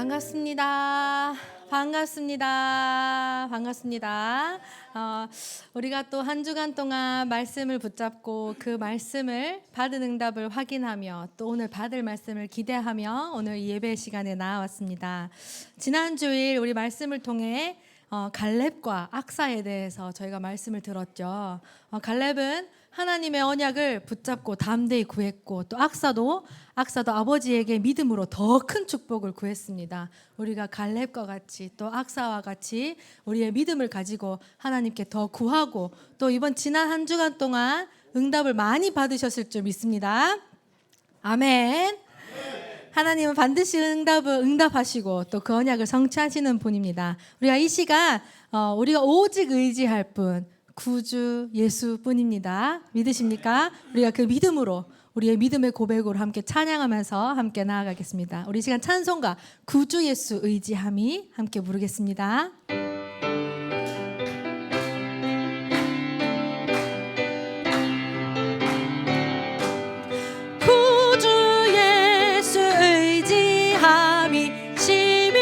반갑습니다. 반갑습니다. 반갑습니다. 우리가 또 한 주간 동안 말씀을 붙잡고 그 말씀을 받은 응답을 확인하며 또 오늘 받을 말씀을 기대하며 오늘 예배 시간에 나왔습니다. 지난 주일 우리 말씀을 통해 갈렙과 악사에 대해서 저희가 말씀을 들었죠. 갈렙은 하나님의 언약을 붙잡고 담대히 구했고 또 악사도 아버지에게 믿음으로 더 큰 축복을 구했습니다. 우리가 갈렙과 같이 또 악사와 같이 우리의 믿음을 가지고 하나님께 더 구하고 또 이번 지난 한 주간 동안 응답을 많이 받으셨을 줄 믿습니다. 아멘. 하나님은 반드시 응답하시고 또 그 언약을 성취하시는 분입니다. 우리가 이 시간 우리가 오직 의지할 분 구주 예수뿐입니다. 믿으십니까? 우리가 그 믿음으로 우리의 믿음의 고백으로 함께 찬양하면서 함께 나아가겠습니다. 우리 시간 찬송가 구주 예수 의지함이 함께 부르겠습니다. 구주 예수 의지함이 심히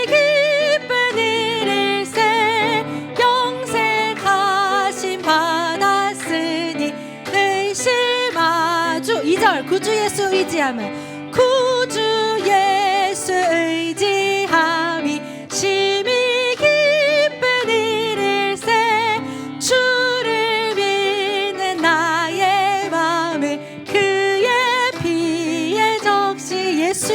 기쁜 일일세 영생하심 받았으니 의심하주 2절 구주 예수 의지함은 구주 예수 의지함이 심히 기쁜 일일세 주를 믿는 나의 마음을 그의 피에 적시 예수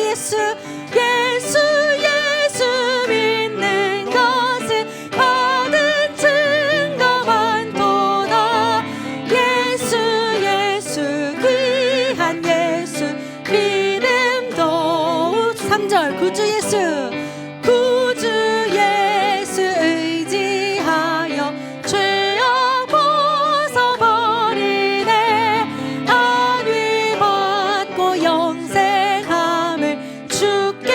믿는 것은 받은 증거 많도다 예수 귀한 예수 믿음 더욱 3절 구주 예수 의지하여 죄악 벗어버리네 안위 받고 영생함을 주께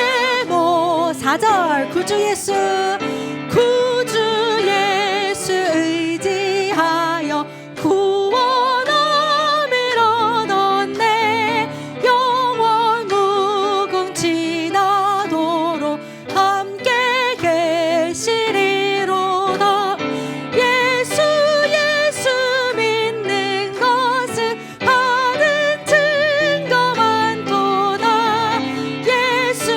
모 4절 구주 예수 의지하여 구원함을 얻었네 영원 무궁지나도록 함께 계시리로다 예수 믿는 것은 받은 증거 많도다 예수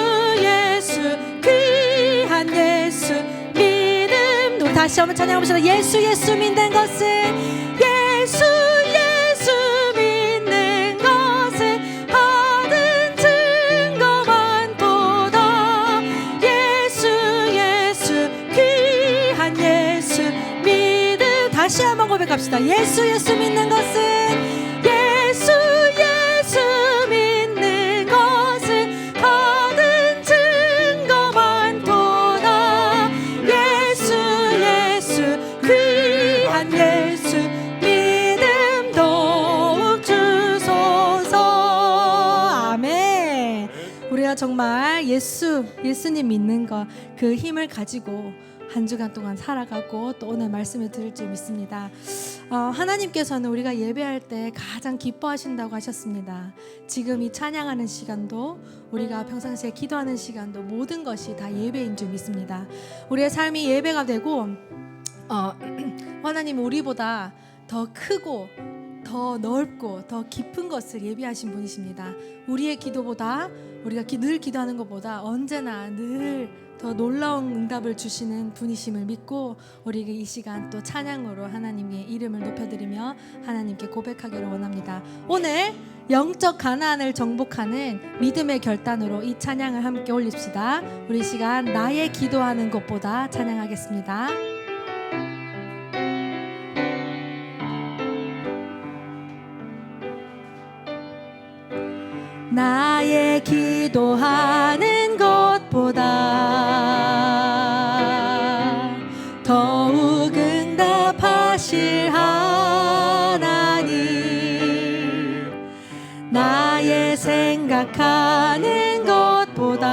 귀한 예수 믿음 우리 다시 한번 찬양해봅시다. 예수 믿는 것은 예수 믿는 것은 받은 증거 많도다 예수 귀한 예수 믿음 다시 한번 고백합시다. 예수 믿는 것은 예수 믿는 것은 받은 증거 많도다 예수 귀한 예수 믿음 더욱 주소서. 아멘. 우리가 정말 예수님 믿는 것 그 힘을 가지고 한 주간 동안 살아가고 또 오늘 말씀을 들을 줄 믿습니다. 하나님께서는 우리가 예배할 때 가장 기뻐하신다고 하셨습니다. 지금 이 찬양하는 시간도 우리가 평상시에 기도하는 시간도 모든 것이 다 예배인 줄 믿습니다. 우리의 삶이 예배가 되고 하나님은 우리보다 더 크고 더 넓고 더 깊은 것을 예비하신 분이십니다. 우리의 기도보다 우리가 늘 기도하는 것보다 언제나 늘 더 놀라운 응답을 주시는 분이심을 믿고 우리에게 이 시간 또 찬양으로 하나님의 이름을 높여드리며 하나님께 고백하기를 원합니다. 오늘 영적 가나안을 정복하는 믿음의 결단으로 이 찬양을 함께 올립시다. 우리 시간 나의 기도하는 것보다 찬양하겠습니다. 나의 기도하는 것보다 더욱 응답하실 하나님 나의 생각하는 것보다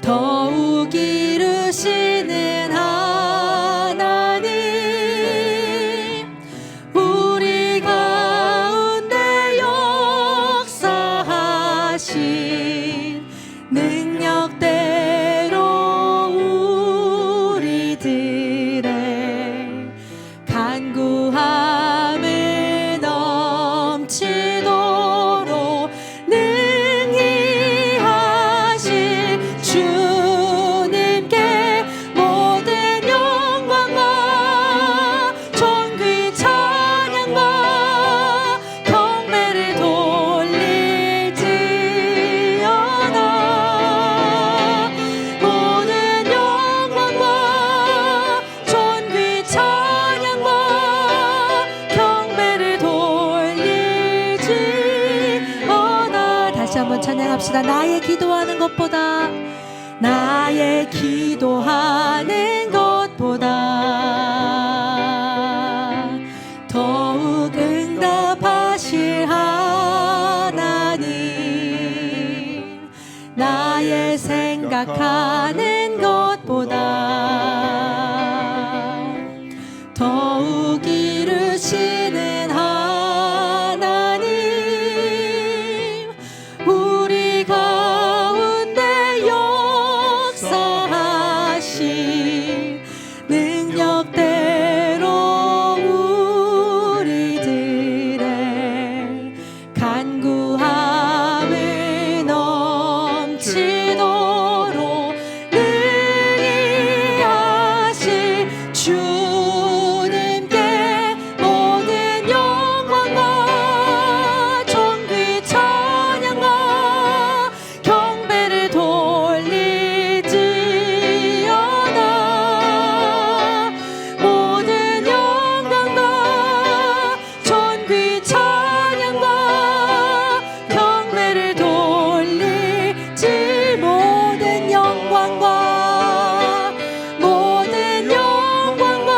더욱 이루시는 하나님 우리 가운데 역사하신 기도합시다. 나의 기도하는 것보다 더욱 응답하실 하나님, 나의 생각하는 것보다 더욱 이루시는 하나님, 우리 가운데 역사하신 능력대로 우리들의 간구함을 넘치도록 능히 하실 주님께 모든 영광과 존귀 찬양과 경배를 돌리지어다. 모든 영광과 존귀 찬양과 경배를 돌리지. 모든 영광과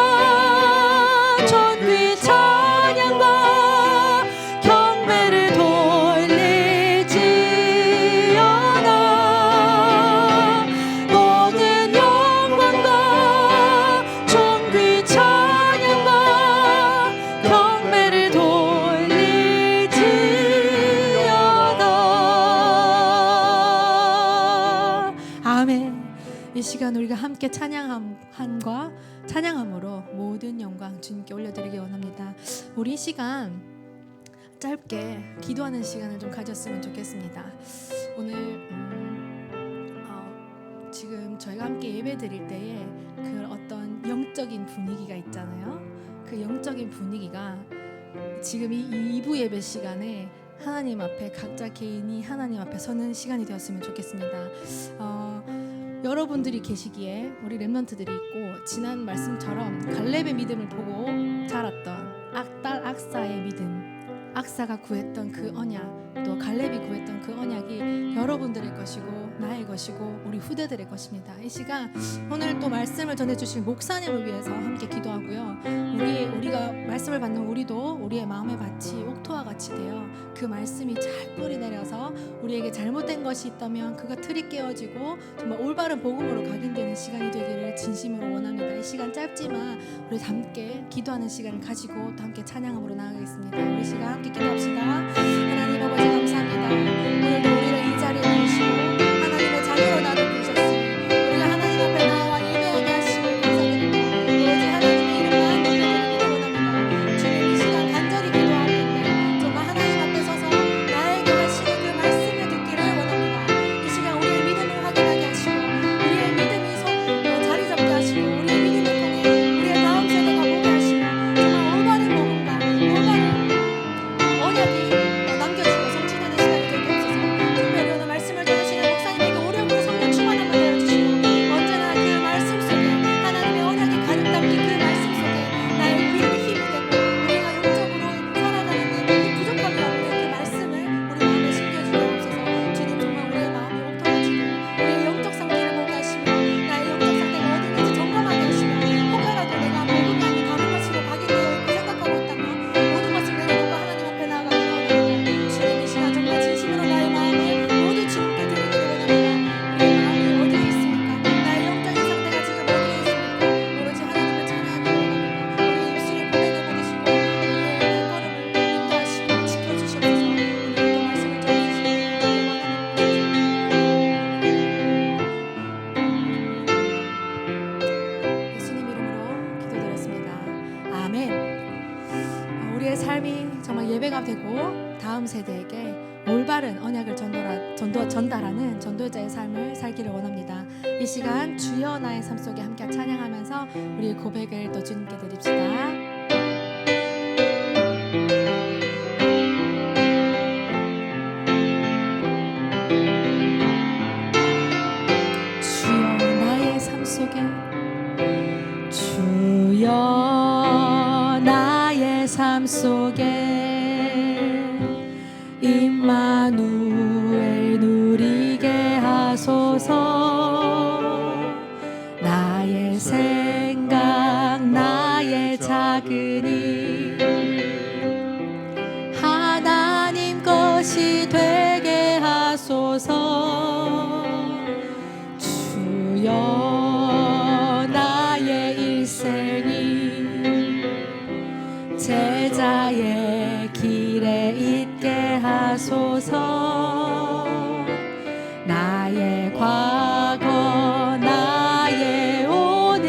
존귀 찬양과 경배를 돌리지어다. 모든 영광과 존귀 찬양과 경배를 돌리지어다. 아멘. 이 시간 우리가 함께 찬양함으로 모든 영광 주님께 올려드리기 원합니다. 우리 이 시간 짧게 기도하는 시간을 좀 가졌으면 좋겠습니다. 오늘 지금 저희가 함께 예배 드릴 때에 그 어떤 영적인 분위기가 있잖아요. 그 영적인 분위기가 지금 이 2부 예배 시간에 하나님 앞에 각자 개인이 하나님 앞에 서는 시간이 되었으면 좋겠습니다. 여러분들이 계시기에 우리 렘넌트들이 있고, 지난 말씀처럼 갈렙의 믿음을 보고 자랐던 딸 악사의 믿음, 악사가 구했던 그 언약, 또 갈렙이 구했던 그 언약이 여러분들의 것이고 나의 것이고 우리 후대들의 것입니다. 이 시간 오늘 또 말씀을 전해주실 목사님을 위해서 함께 기도하고요. 우리가 말씀을 받는 우리도 우리의 마음의 밭이 옥토와 같이 되어 그 말씀이 잘 뿌리 내려서 우리에게 잘못된 것이 있다면 그가 틀이 깨어지고 정말 올바른 복음으로 각인되는 시간이 되기를 진심으로 원합니다. 이 시간 짧지만 우리 함께 기도하는 시간을 가지고 또 함께 찬양함으로 나아가겠습니다. 우리 시간 함께 기도합시다. 하나님 아버지 감사합니다. 오늘도 우리를 이 자리에 모시고 하나님의 자녀로 나를 부르셨으니 우리가 하나님 앞에 나와 예배하게 하심을 감사드립니다. 오로지 하나님의 이름만 높여드리기를 원합니다. 주님, 이 시간 간절히 기도하옵는데 정말 하나님 앞에 서서 나에게 하시는 그 말씀을 듣기를 원합니다. 이 시간 우리의 믿음을 확인하게 하시고 우리의 믿음이 자리 잡게 하시고 우리의 믿음을 통해 우리의 다음 세대가 보게 하시고 정말 올바른 복음과 올바른 언약이 남겨지고 성취되는 시간이 되게 없어서 특별히 오늘 말씀을 전하시는 목사님에게 오력으로 성령 충만함을 내어주시고 언제나 그 말씀 속에 하나님의 언약이 가득 담긴 그 말씀 속에 우리에게 힘이 되고 우리가 영적으로 살아가는 데 부족함이 없는 그 말씀을 우리 마음에 심겨주게 없어서 주님, 정말 우리의 마음이 옥토해지고 우리의 영적 상태를 보게 하시며 나의 영적 상태가 어디 있는지 점검하게 하시며 혹여라도 내가 복음이 아닌 다른 것으로 각인되어 있고 생각하고 있다면 모든 것을 내려놓고 하나님 앞에 나아가기를 원합니다. 주님, 이 시간 정말 진심으로 나의 마음을 모두 주님께 드리기를 원합니다. 우리의 마음이 어디에 있습니까? 나의 영적인 상태가 지금 어디에 있습니까? 오로지 하나님을 찬양하기를 원합니다. 우리의 입술을 보내게 받으시고 우리의 걸음을 인도하시고 지켜주시옵소서. 오늘도 말씀을 전해주시기 예수님 이름으로 기도드렸습니다. 아멘. 우리의 삶이 정말 예배가 되고 다음 세대에게 올바른 언약을 전달하는 전도자의 삶을 살기를 원합니다. 이 시간 주여 나의 삶 속에 함께 찬양하면서 우리의 고백을 또 주님께 드립시다. 주여 나의 삶 속에, 주여 나의 삶 속에 임마누엘 누리 하소서. 나의 생각 나의 작은 일 하나님 것이 되게 하소서. 주여 나의 일생이 제자의 길에 있게 하소서. 나의 과거 나의 오늘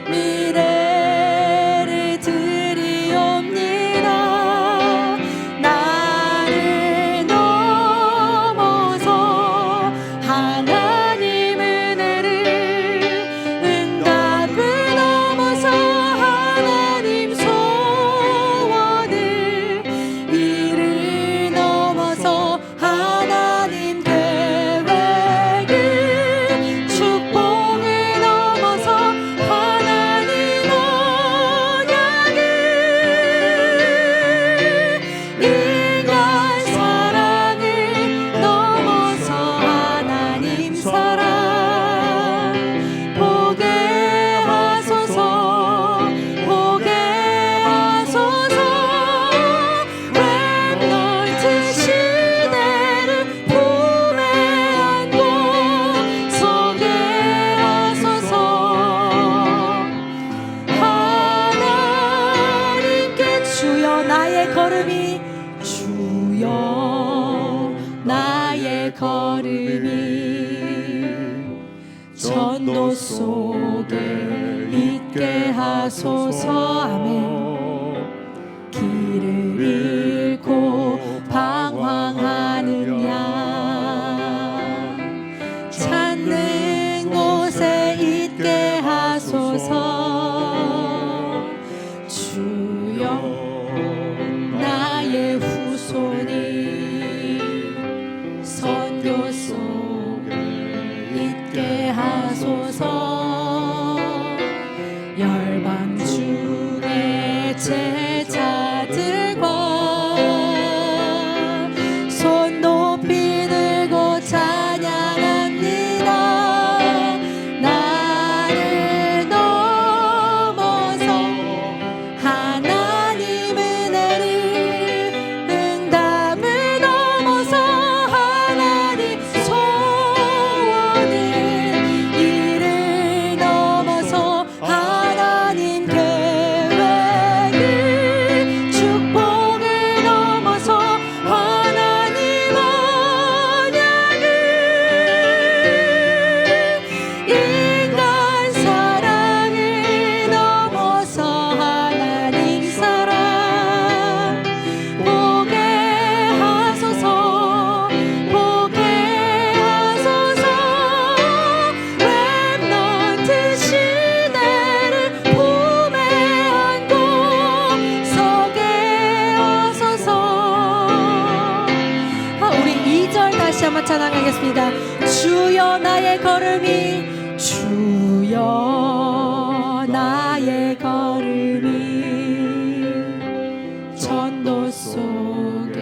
미래를 드리옵니다. 나를 넘어서 하나님 은혜를 응답을 넘어서 하나님 소원을 이를 넘어서 하나님 계획을 축복을 넘어서 하나님 언약을 인간 사랑을 넘어서 하나님 사랑 보게 하소서. 보게 하소서. 렘넌트 시대를 품에 안고 서게 하소서. 하나님께 주여 나의 걸음이 주여 나의 걸음이 전도 속에 있게 하소서. 아멘. 길을 잃고 방황하는 양 찾는 곳에 있게 하소서. 주여 나의 후손이 선교 속에 있게 하소서. 열방 중에 제자들과 손 높이 들고 찬양합니다. 나를 넘어서 하나님 은혜를 응답을 넘어서 하나님 소원을 이를 넘어서 하나님 계획을 축복을 넘어서 하나님 언약을 인간 사랑을 넘어서 하나님 사랑 보게 하소서. 보게 하소서. 렘넌트 시대를 품에 안고 서게 하소서. 우리 2절 다시 한번 찬양하겠습니다. 주여 나의 걸음이 주여 나의 걸음이 전도 속에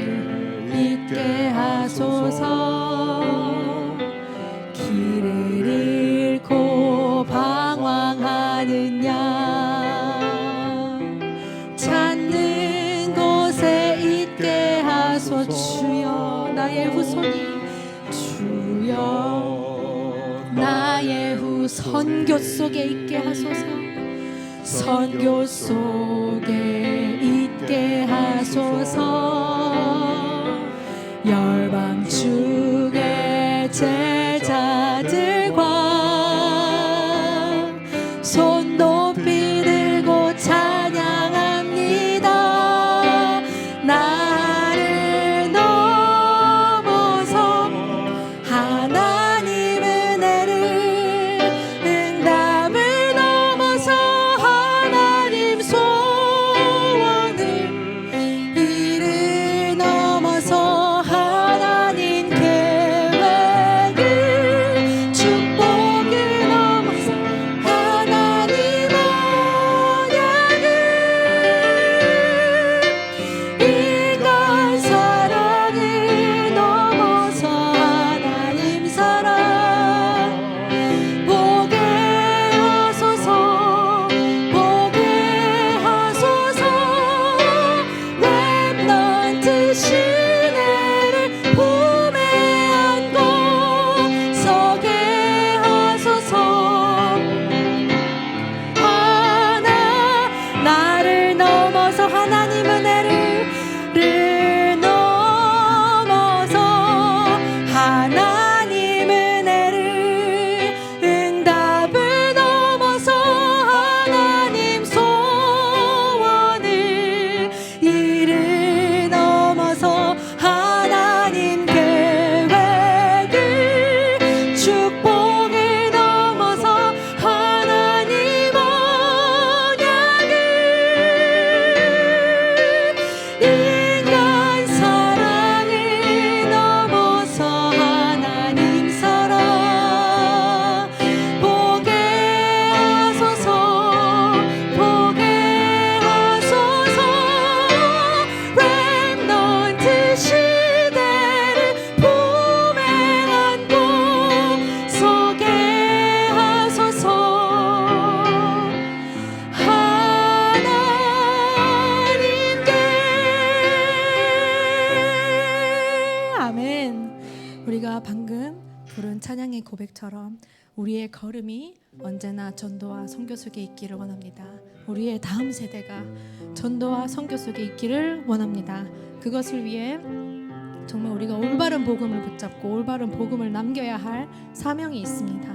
있게 하소서. 길을 잃고 방황하는 양 찾는 곳에 있게 하소서. 주여 나의 후손이 주여 나의 후 선교 속에 있게 하소서. 선교 속에 있게 하소서. 열방 중에 제자들과 손 높이 들고 찬양합니다. 나를 넘어서 하나님 은혜를 응답을 넘어서 하나님 소원을 이를 고백처럼 우리의 걸음이 언제나 전도와 선교 속에 있기를 원합니다. 우리의 다음 세대가 전도와 선교 속에 있기를 원합니다. 그것을 위해 정말 우리가 올바른 복음을 붙잡고 올바른 복음을 남겨야 할 사명이 있습니다.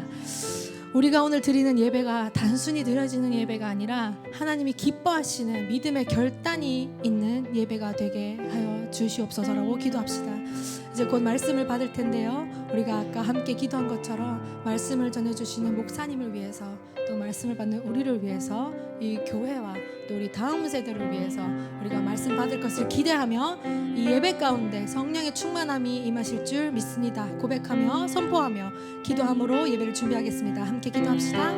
우리가 오늘 드리는 예배가 단순히 드려지는 예배가 아니라 하나님이 기뻐하시는 믿음의 결단이 있는 예배가 되게 하여 주시옵소서라고 기도합시다. 이제 곧 말씀을 받을 텐데요, 우리가 아까 함께 기도한 것처럼 말씀을 전해주시는 목사님을 위해서, 또 말씀을 받는 우리를 위해서, 이 교회와 또 우리 다음 세대를 위해서 우리가 말씀 받을 것을 기대하며 이 예배 가운데 성령의 충만함이 임하실 줄 믿습니다. 고백하며 선포하며 기도함으로 예배를 준비하겠습니다. 함께 기도합시다.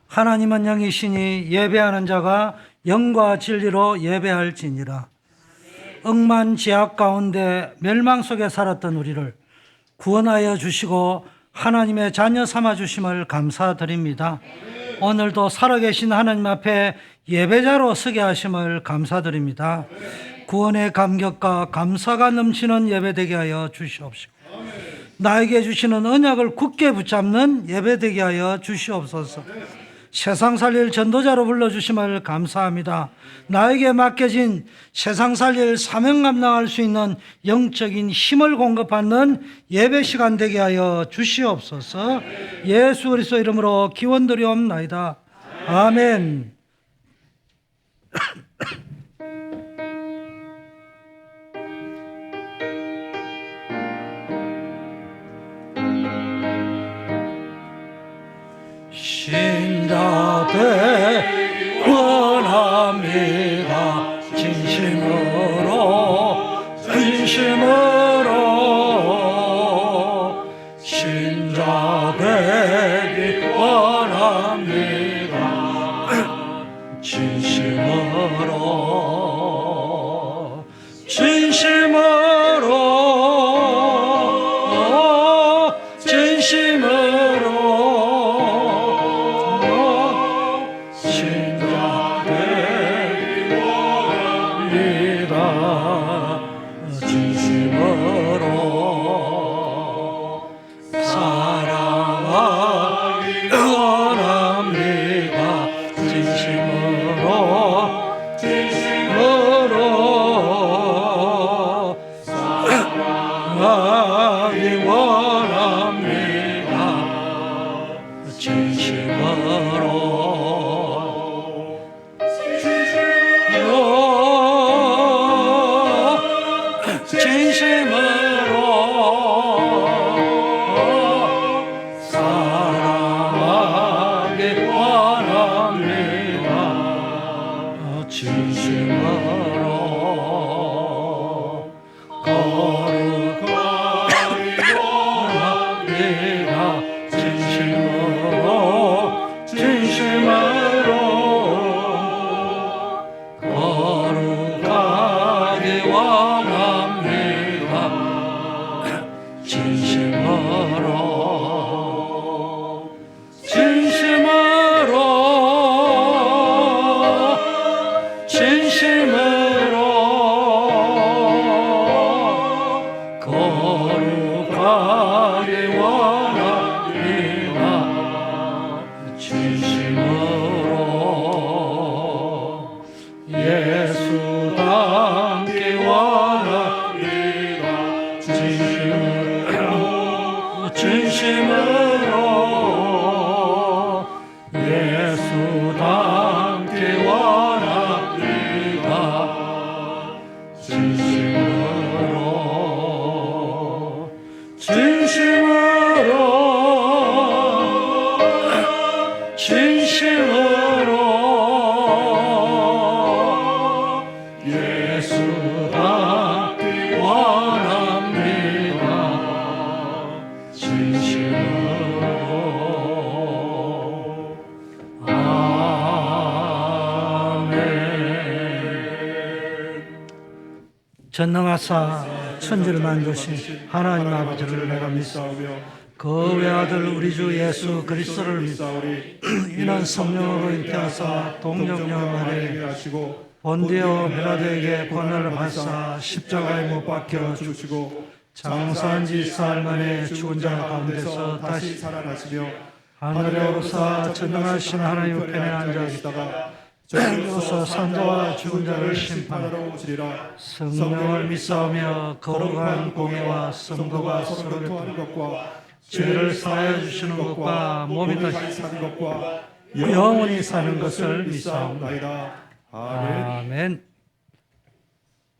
하나님은 영이시니 예배하는 자가 영과 진리로 예배할지니라. 억만지악 가운데 멸망 속에 살았던 우리를 구원하여 주시고 하나님의 자녀 삼아 주심을 감사드립니다. 오늘도 살아계신 하나님 앞에 예배자로 서게 하심을 감사드립니다. 구원의 감격과 감사가 넘치는 예배되게 하여 주시옵시고, 나에게 주시는 언약을 굳게 붙잡는 예배되게 하여 주시옵소서. 세상 살릴 전도자로 불러주심을 감사합니다. 나에게 맡겨진 세상 살릴 사명 감당할 수 있는 영적인 힘을 공급하는 예배 시간 되게 하여 주시옵소서. 예수 그리스도 이름으로 기원드리옵나이다. 아멘. 신자되 원합니다. 진심으로 신자되기 원합니다. 진심으로 사랑하기 원합니다. 진심으로 사랑하기 원합니다. 진심으로 사랑하기 원합니다. 진심으로 거룩하기 원합니다. 진심으로 거룩하기 원합니다. 진심으로 진심으로 진심으로 예수 닮기 원합니다. 진심으로 예수 닮기 원합니다. 진심으로 예수 닮기 원합니다. 진심으로 아멘. 전능하사 천지를 만드신 하나님 아버지를 내가 믿사오며 그 외아들 우리 주 예수 그리스도를 믿사오리. 이는 성령으로 잉태하사 동정녀 마리아에게 하시고 본디오 빌라도에게 권한을 받사 십자가에 못 박혀 죽으시고 장사한 지 4일 만에 죽은 자 가운데서 다시 살아나시며 하늘에 오르사 전능하신 하나님 우편에 앉아 계시다가 저희로서 산자와 죽은 자를 심판하러 오시리라. 성령을 믿사오며 거룩한 공예와 성도가 서로 교통하는 것과 죄를 사하여 주시는 것과 몸이 다시 사는 것과 영원히 사는 것을 믿사옵나이다. 아멘.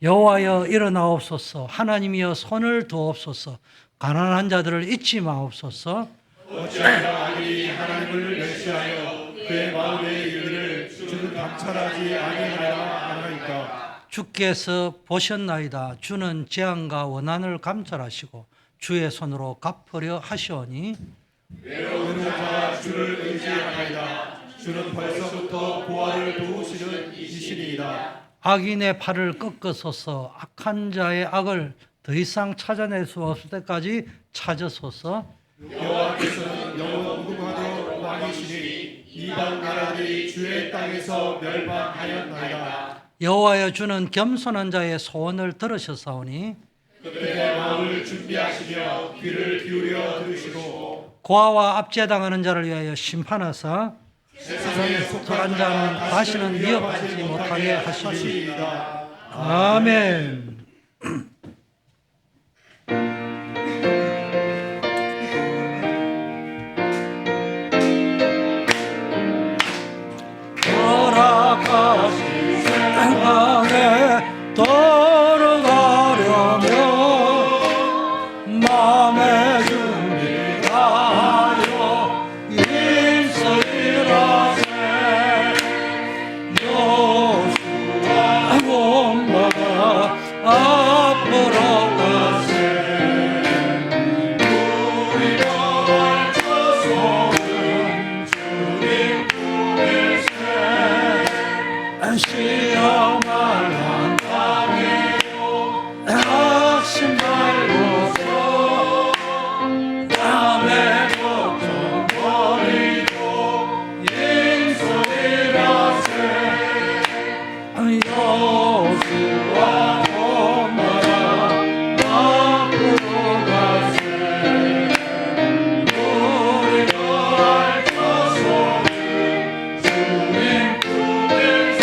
여호와여 일어나옵소서. 하나님이여 손을 두옵소서. 가난한 자들을 잊지 마옵소서. 어찌하여 악인이 하나님을 멸시하여 그의 마음의 일들을 주는 감찰하지 아니하리라 하나이까. 주께서 보셨나이다. 주는 재앙과 원한을 감찰하시고 주의 손으로 갚으려 하시오니 외로운 자가 주를 의지하나이다. 주는 벌써부터 보화를 도우시는 이시니이다. 악인의 팔을 꺾으소서. 악한 자의 악을 더 이상 찾아낼 수 없을 때까지 찾으소서. 여호와께서는 영원 무궁하도 왕이시니 이방 나라들이 주의 땅에서 멸망하였나이다. 여호와여 주는 겸손한 자의 소원을 들으셨사오니 그들의 마음을 준비하시며 귀를 기울여 들으시고 고아와 압제당하는 자를 위하여 심판하사 세상에 속한 자는 다시는 위협받지 못하게 하시리이다. 하시리이다. 아멘. 허락하신 생각에 돌아가려면 마음의 준비하여 일서일하세. 여수와 몸마다 앞으로 가세. 우리가 알쳐서는 주님 품일세. 시험을 한다니요 낙심 말고서 남의 걱정 버리고 인소리라세. 여수와 엄마라 앞으로 가세. 우리가 알쳐서는 주님 품일세.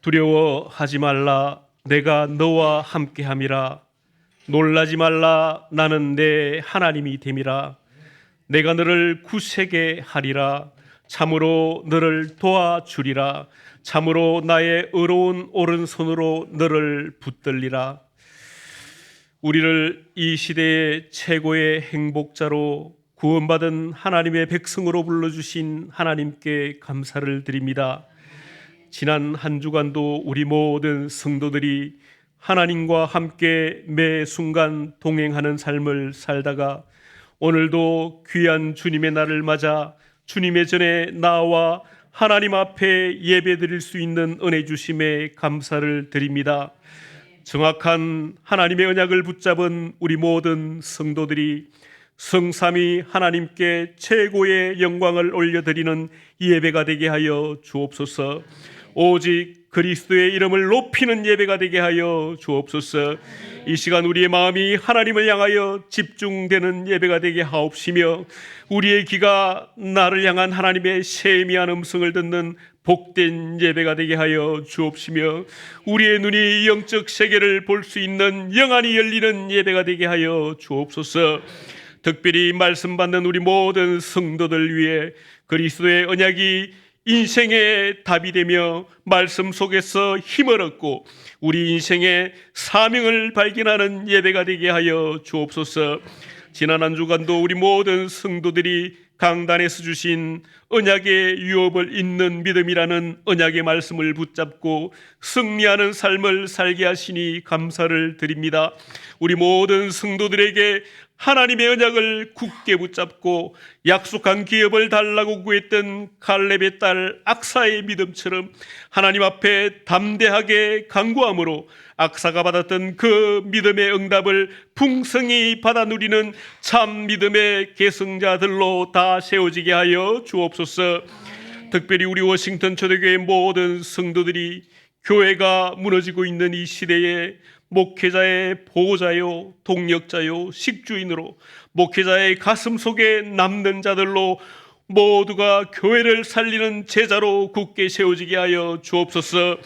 두려워하지 말라. 내가 너와 함께함이라. 놀라지 말라. 나는 내 하나님이 됨이라. 내가 너를 굳세게 하리라. 참으로 너를 도와주리라. 참으로 나의 의로운 오른손으로 너를 붙들리라. 우리를 이 시대의 최고의 행복자로 구원받은 하나님의 백성으로 불러주신 하나님께 감사를 드립니다. 지난 한 주간도 우리 모든 성도들이 하나님과 함께 매 순간 동행하는 삶을 살다가 오늘도 귀한 주님의 날을 맞아 주님의 전에 나와 하나님 앞에 예배드릴 수 있는 은혜 주심에 감사를 드립니다. 정확한 하나님의 언약을 붙잡은 우리 모든 성도들이 성삼위 하나님께 최고의 영광을 올려드리는 예배가 되게 하여 주옵소서. 오직 그리스도의 이름을 높이는 예배가 되게 하여 주옵소서. 이 시간 우리의 마음이 하나님을 향하여 집중되는 예배가 되게 하옵시며 우리의 귀가 나를 향한 하나님의 세미한 음성을 듣는 복된 예배가 되게 하여 주옵시며 우리의 눈이 영적 세계를 볼 수 있는 영안이 열리는 예배가 되게 하여 주옵소서. 특별히 말씀 받는 우리 모든 성도들 위해 그리스도의 언약이 인생의 답이 되며 말씀 속에서 힘을 얻고 우리 인생의 사명을 발견하는 예배가 되게 하여 주옵소서. 지난 한 주간도 우리 모든 성도들이 강단에서 주신 언약의 유업을 잇는 믿음이라는 언약의 말씀을 붙잡고 승리하는 삶을 살게 하시니 감사를 드립니다. 우리 모든 성도들에게 하나님의 언약을 굳게 붙잡고 약속한 기업을 달라고 구했던 갈렙의 딸 악사의 믿음처럼 하나님 앞에 담대하게 간구함으로 악사가 받았던 그 믿음의 응답을 풍성히 받아 누리는 참 믿음의 계승자들로 다 세워지게 하여 주옵소서. 특별히 우리 워싱턴 초대교회 모든 성도들이 교회가 무너지고 있는 이 시대에 목회자의 보호자요, 동력자요, 식주인으로 목회자의 가슴 속에 남는 자들로 모두가 교회를 살리는 제자로 굳게 세워지게 하여 주옵소서.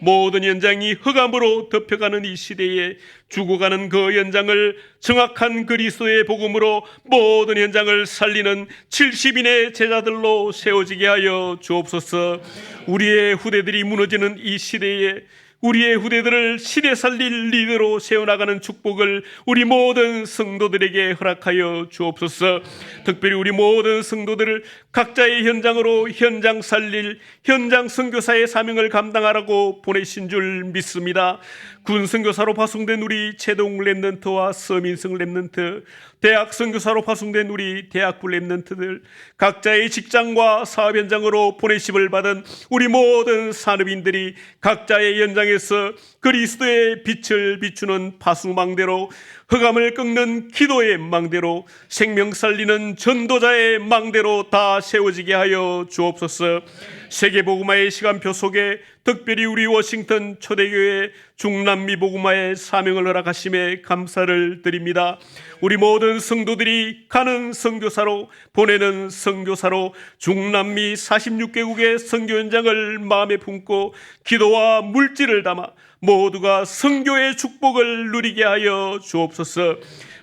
모든 연장이 흑암으로 덮여가는 이 시대에 죽어가는 그 연장을 정확한 그리스도의 복음으로 모든 연장을 살리는 70인의 제자들로 세워지게 하여 주옵소서. 우리의 후대들이 무너지는 이 시대에 우리의 후대들을 시대 살릴 리더로 세워나가는 축복을 우리 모든 성도들에게 허락하여 주옵소서. 특별히 우리 모든 성도들을 각자의 현장으로 현장 살릴 현장 선교사의 사명을 감당하라고 보내신 줄 믿습니다. 군 선교사로 파송된 우리 채동 랩넌트와 서민성 랩넌트, 대학 선교사로 파송된 우리 대학부 랩넌트들, 각자의 직장과 사업 현장으로 보내심을 받은 우리 모든 산업인들이 각자의 현장에서 그리스도의 빛을 비추는 파수망대로, 흑암을 꺾는 기도의 망대로, 생명 살리는 전도자의 망대로 다 세워지게 하여 주옵소서. 세계복음화의 시간표 속에 특별히 우리 워싱턴 초대교회 중남미 복음화의 사명을 허락하심에 감사를 드립니다. 우리 모든 성도들이 가는 선교사로, 보내는 선교사로 중남미 46개국의 선교 현장을 마음에 품고 기도와 물질을 담아 모두가 선교의 축복을 누리게 하여 주옵소서.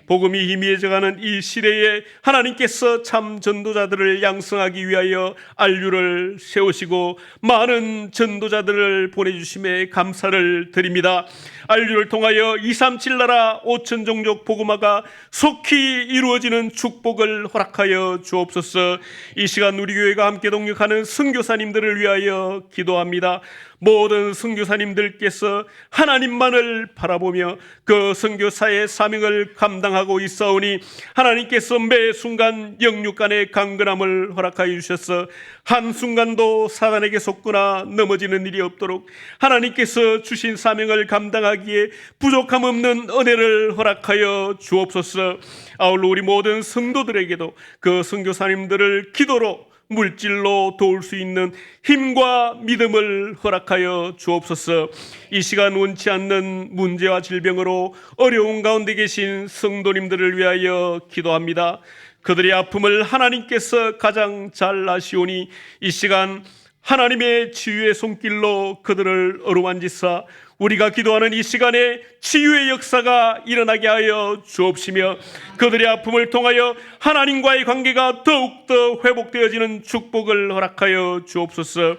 복음이 희미해져가는 이 시대에 하나님께서 참 전도자들을 양성하기 위하여 안류를 세우시고 많은 전도자들을 보내주심에 감사를 드립니다. 안류를 통하여 237 나라 5천 종족 복음화가 속히 이루어지는 축복을 허락하여 주옵소서. 이 시간 우리 교회가 함께 동역하는 선교사님들을 위하여 기도합니다. 모든 선교사님들께서 하나님만을 바라보며 그 선교사의 사명을 감당하고 있사오니 하나님께서 매 순간 영육간의 강건함을 허락하여 주셔서 한순간도 사단에게 속거나 넘어지는 일이 없도록 하나님께서 주신 사명을 감당하기에 부족함 없는 은혜를 허락하여 주옵소서. 아울러 우리 모든 성도들에게도 그 선교사님들을 기도로 물질로 도울 수 있는 힘과 믿음을 허락하여 주옵소서. 이 시간 원치 않는 문제와 질병으로 어려운 가운데 계신 성도님들을 위하여 기도합니다. 그들의 아픔을 하나님께서 가장 잘 아시오니 이 시간 하나님의 치유의 손길로 그들을 어루만지사 우리가 기도하는 이 시간에 치유의 역사가 일어나게 하여 주옵시며 그들의 아픔을 통하여 하나님과의 관계가 더욱더 회복되어지는 축복을 허락하여 주옵소서.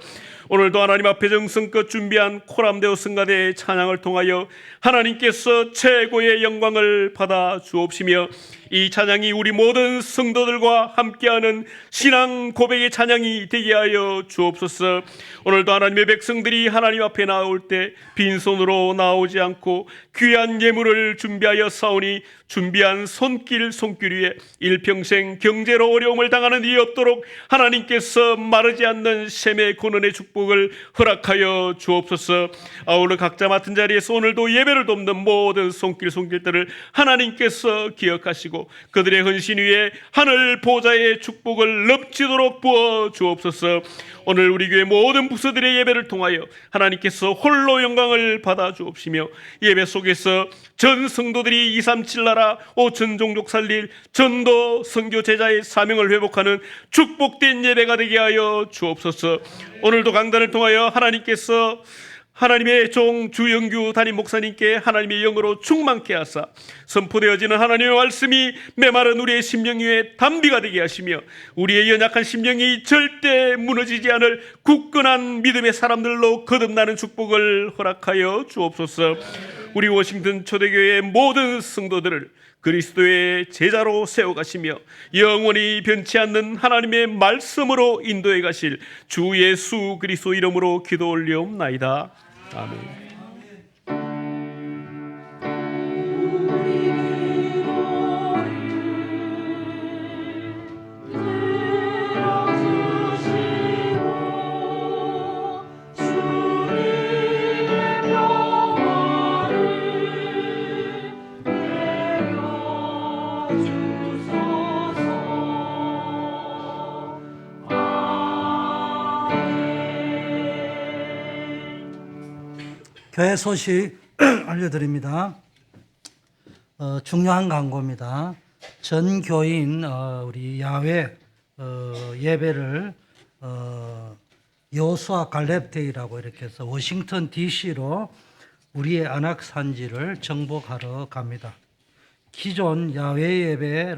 오늘도 하나님 앞에 정성껏 준비한 코람데오 성가대의 찬양을 통하여 하나님께서 최고의 영광을 받아 주옵시며 이 찬양이 우리 모든 성도들과 함께하는 신앙 고백의 찬양이 되게 하여 주옵소서. 오늘도 하나님의 백성들이 하나님 앞에 나올 때 빈손으로 나오지 않고 귀한 예물을 준비하여 싸우니 준비한 손길 위에 일평생 경제로 어려움을 당하는 일이 없도록 하나님께서 마르지 않는 셈의 고난의 축복을 허락하여 주옵소서. 아울러 각자 맡은 자리에서 오늘도 예배를 돕는 모든 손길들을 하나님께서 기억하시고 그들의 헌신 위에 하늘 보좌의 축복을 넘치도록 부어 주옵소서. 오늘 우리 교회 모든 부서들의 예배를 통하여 하나님께서 홀로 영광을 받아 주옵시며 예배 속에서 전 성도들이 237 나라 5천 종족 살릴 전도 선교 제자의 사명을 회복하는 축복된 예배가 되게 하여 주옵소서. 오늘도 강단을 통하여 하나님께서 하나님의 종 주영규 담임 목사님께 하나님의 영으로 충만케 하사 선포되어지는 하나님의 말씀이 메마른 우리의 심령 위에 담비가 되게 하시며 우리의 연약한 심령이 절대 무너지지 않을 굳건한 믿음의 사람들로 거듭나는 축복을 허락하여 주옵소서. 우리 워싱턴 초대교회의 모든 성도들을 그리스도의 제자로 세워가시며 영원히 변치 않는 하나님의 말씀으로 인도해 가실 주 예수 그리스도 이름으로 기도 올리옵나이다. 아멘. 교회 소식 알려드립니다. 중요한 광고입니다. 전 교인 우리 야외 예배를 여호수아 갈렙데이라고 이렇게 해서 워싱턴 DC로 우리의 안악산지를 정복하러 갑니다. 기존 야외 예배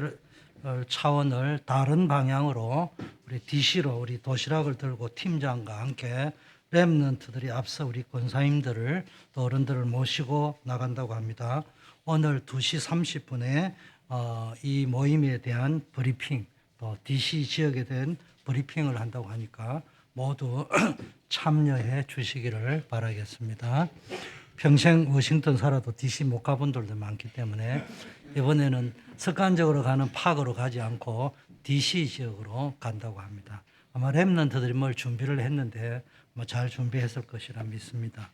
차원을 다른 방향으로 우리 DC로 우리 도시락을 들고 팀장과 함께 렘넌트들이 앞서 우리 권사님들을 또 어른들을 모시고 나간다고 합니다. 오늘 2시 30분에 이 모임에 대한 브리핑, 또 DC 지역에 대한 브리핑을 한다고 하니까 모두 참여해 주시기를 바라겠습니다. 평생 워싱턴 살아도 DC 못 가본 분들도 많기 때문에 이번에는 습관적으로 가는 팍으로 가지 않고 DC 지역으로 간다고 합니다. 아마 렘넌트들이 뭘 준비를 했는데 잘 준비했을 것이라 믿습니다.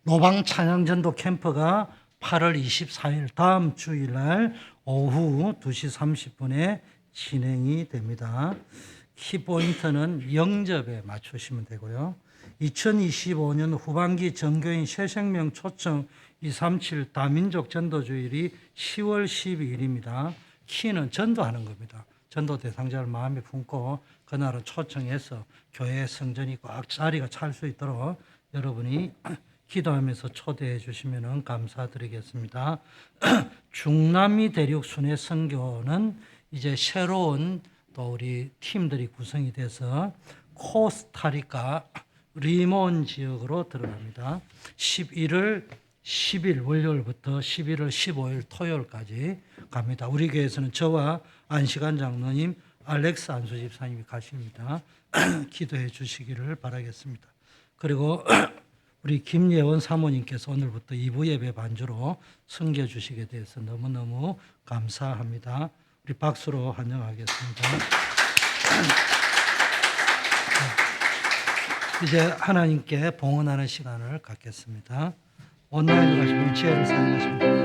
노방 찬양전도 캠프가 8월 24일 다음 주일날 오후 2시 30분에 진행이 됩니다. 키포인트는 영접에 맞추시면 되고요. 2025년 후반기 정교인 새생명 초청 237 다민족 전도주일이 10월 12일입니다. 키는 전도하는 겁니다. 전도 대상자를 마음에 품고 그날은 초청해서 교회 성전이 꽉 자리가 찰 수 있도록 여러분이 기도하면서 초대해 주시면 감사드리겠습니다. 중남미 대륙 순회 선교는 이제 새로운 또 우리 팀들이 구성이 돼서 코스타리카 리몬 지역으로 들어갑니다. 11월 10일 월요일부터 11월 15일 토요일까지 갑니다. 우리 교회에서는 저와 안시관 장로님, 알렉스 안수 집사님이 가십니다. 기도해 주시기를 바라겠습니다. 그리고 우리 김예원 사모님께서 오늘부터 2부 예배 반주로 섬겨 주시게 돼서 너무너무 감사합니다. 우리 박수로 환영하겠습니다. 이제 하나님께 봉헌하는 시간을 갖겠습니다. 온라인으로 가시면 지혜를 사용하시면 됩니다.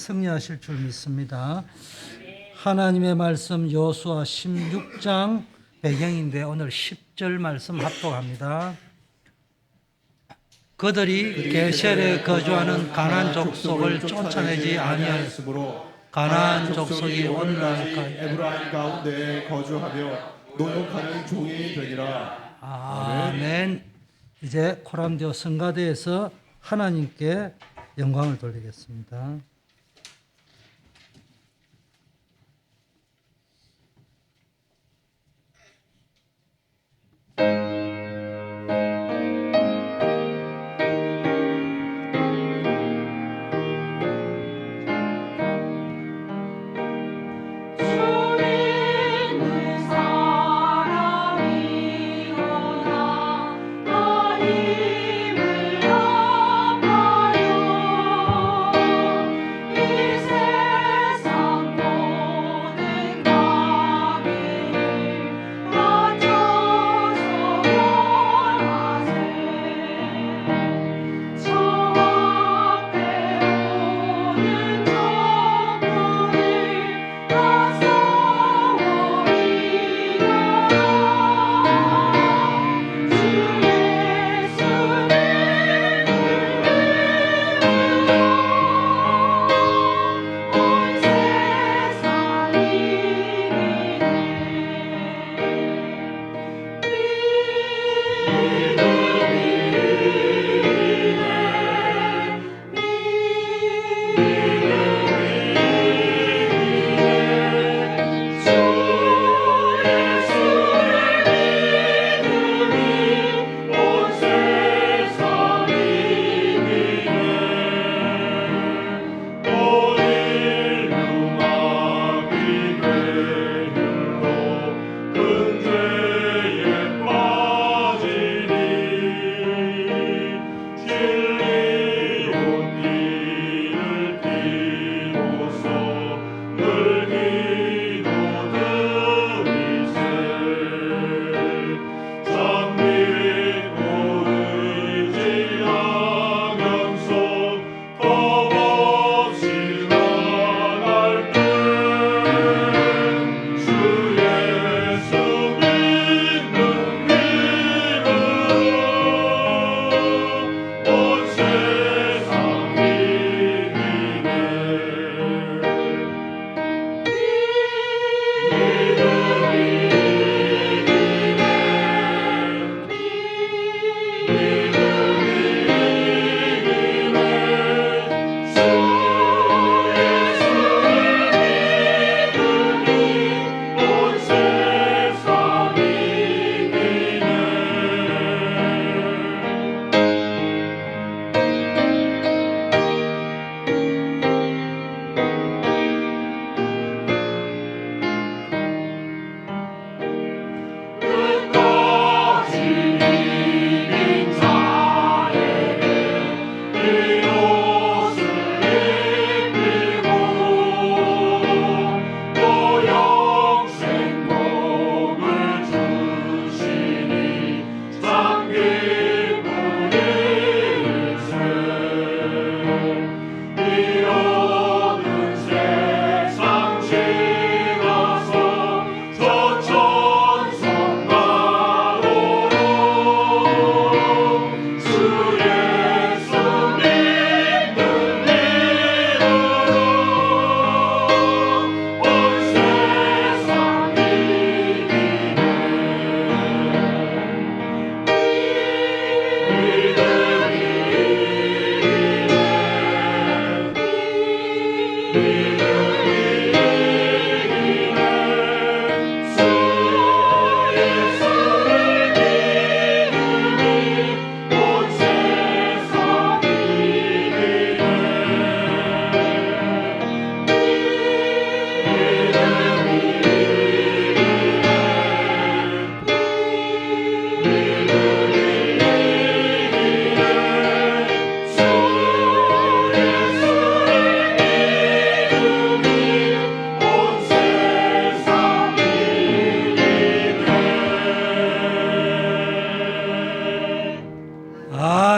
승리하실 줄 믿습니다. 하나님의 말씀 여호수아 16장 배경인데 오늘 10절 말씀 합독합니다. 그들이 게셀에 거주하는 가나안 족속을 쫓아내지 아니하였으므로 가나안 족속이 오늘날까지 에브라임 가운데 거주하며 노역하는 종이 되니라. 아멘. 이제 코람디오 성가대에서 하나님께 영광을 돌리겠습니다.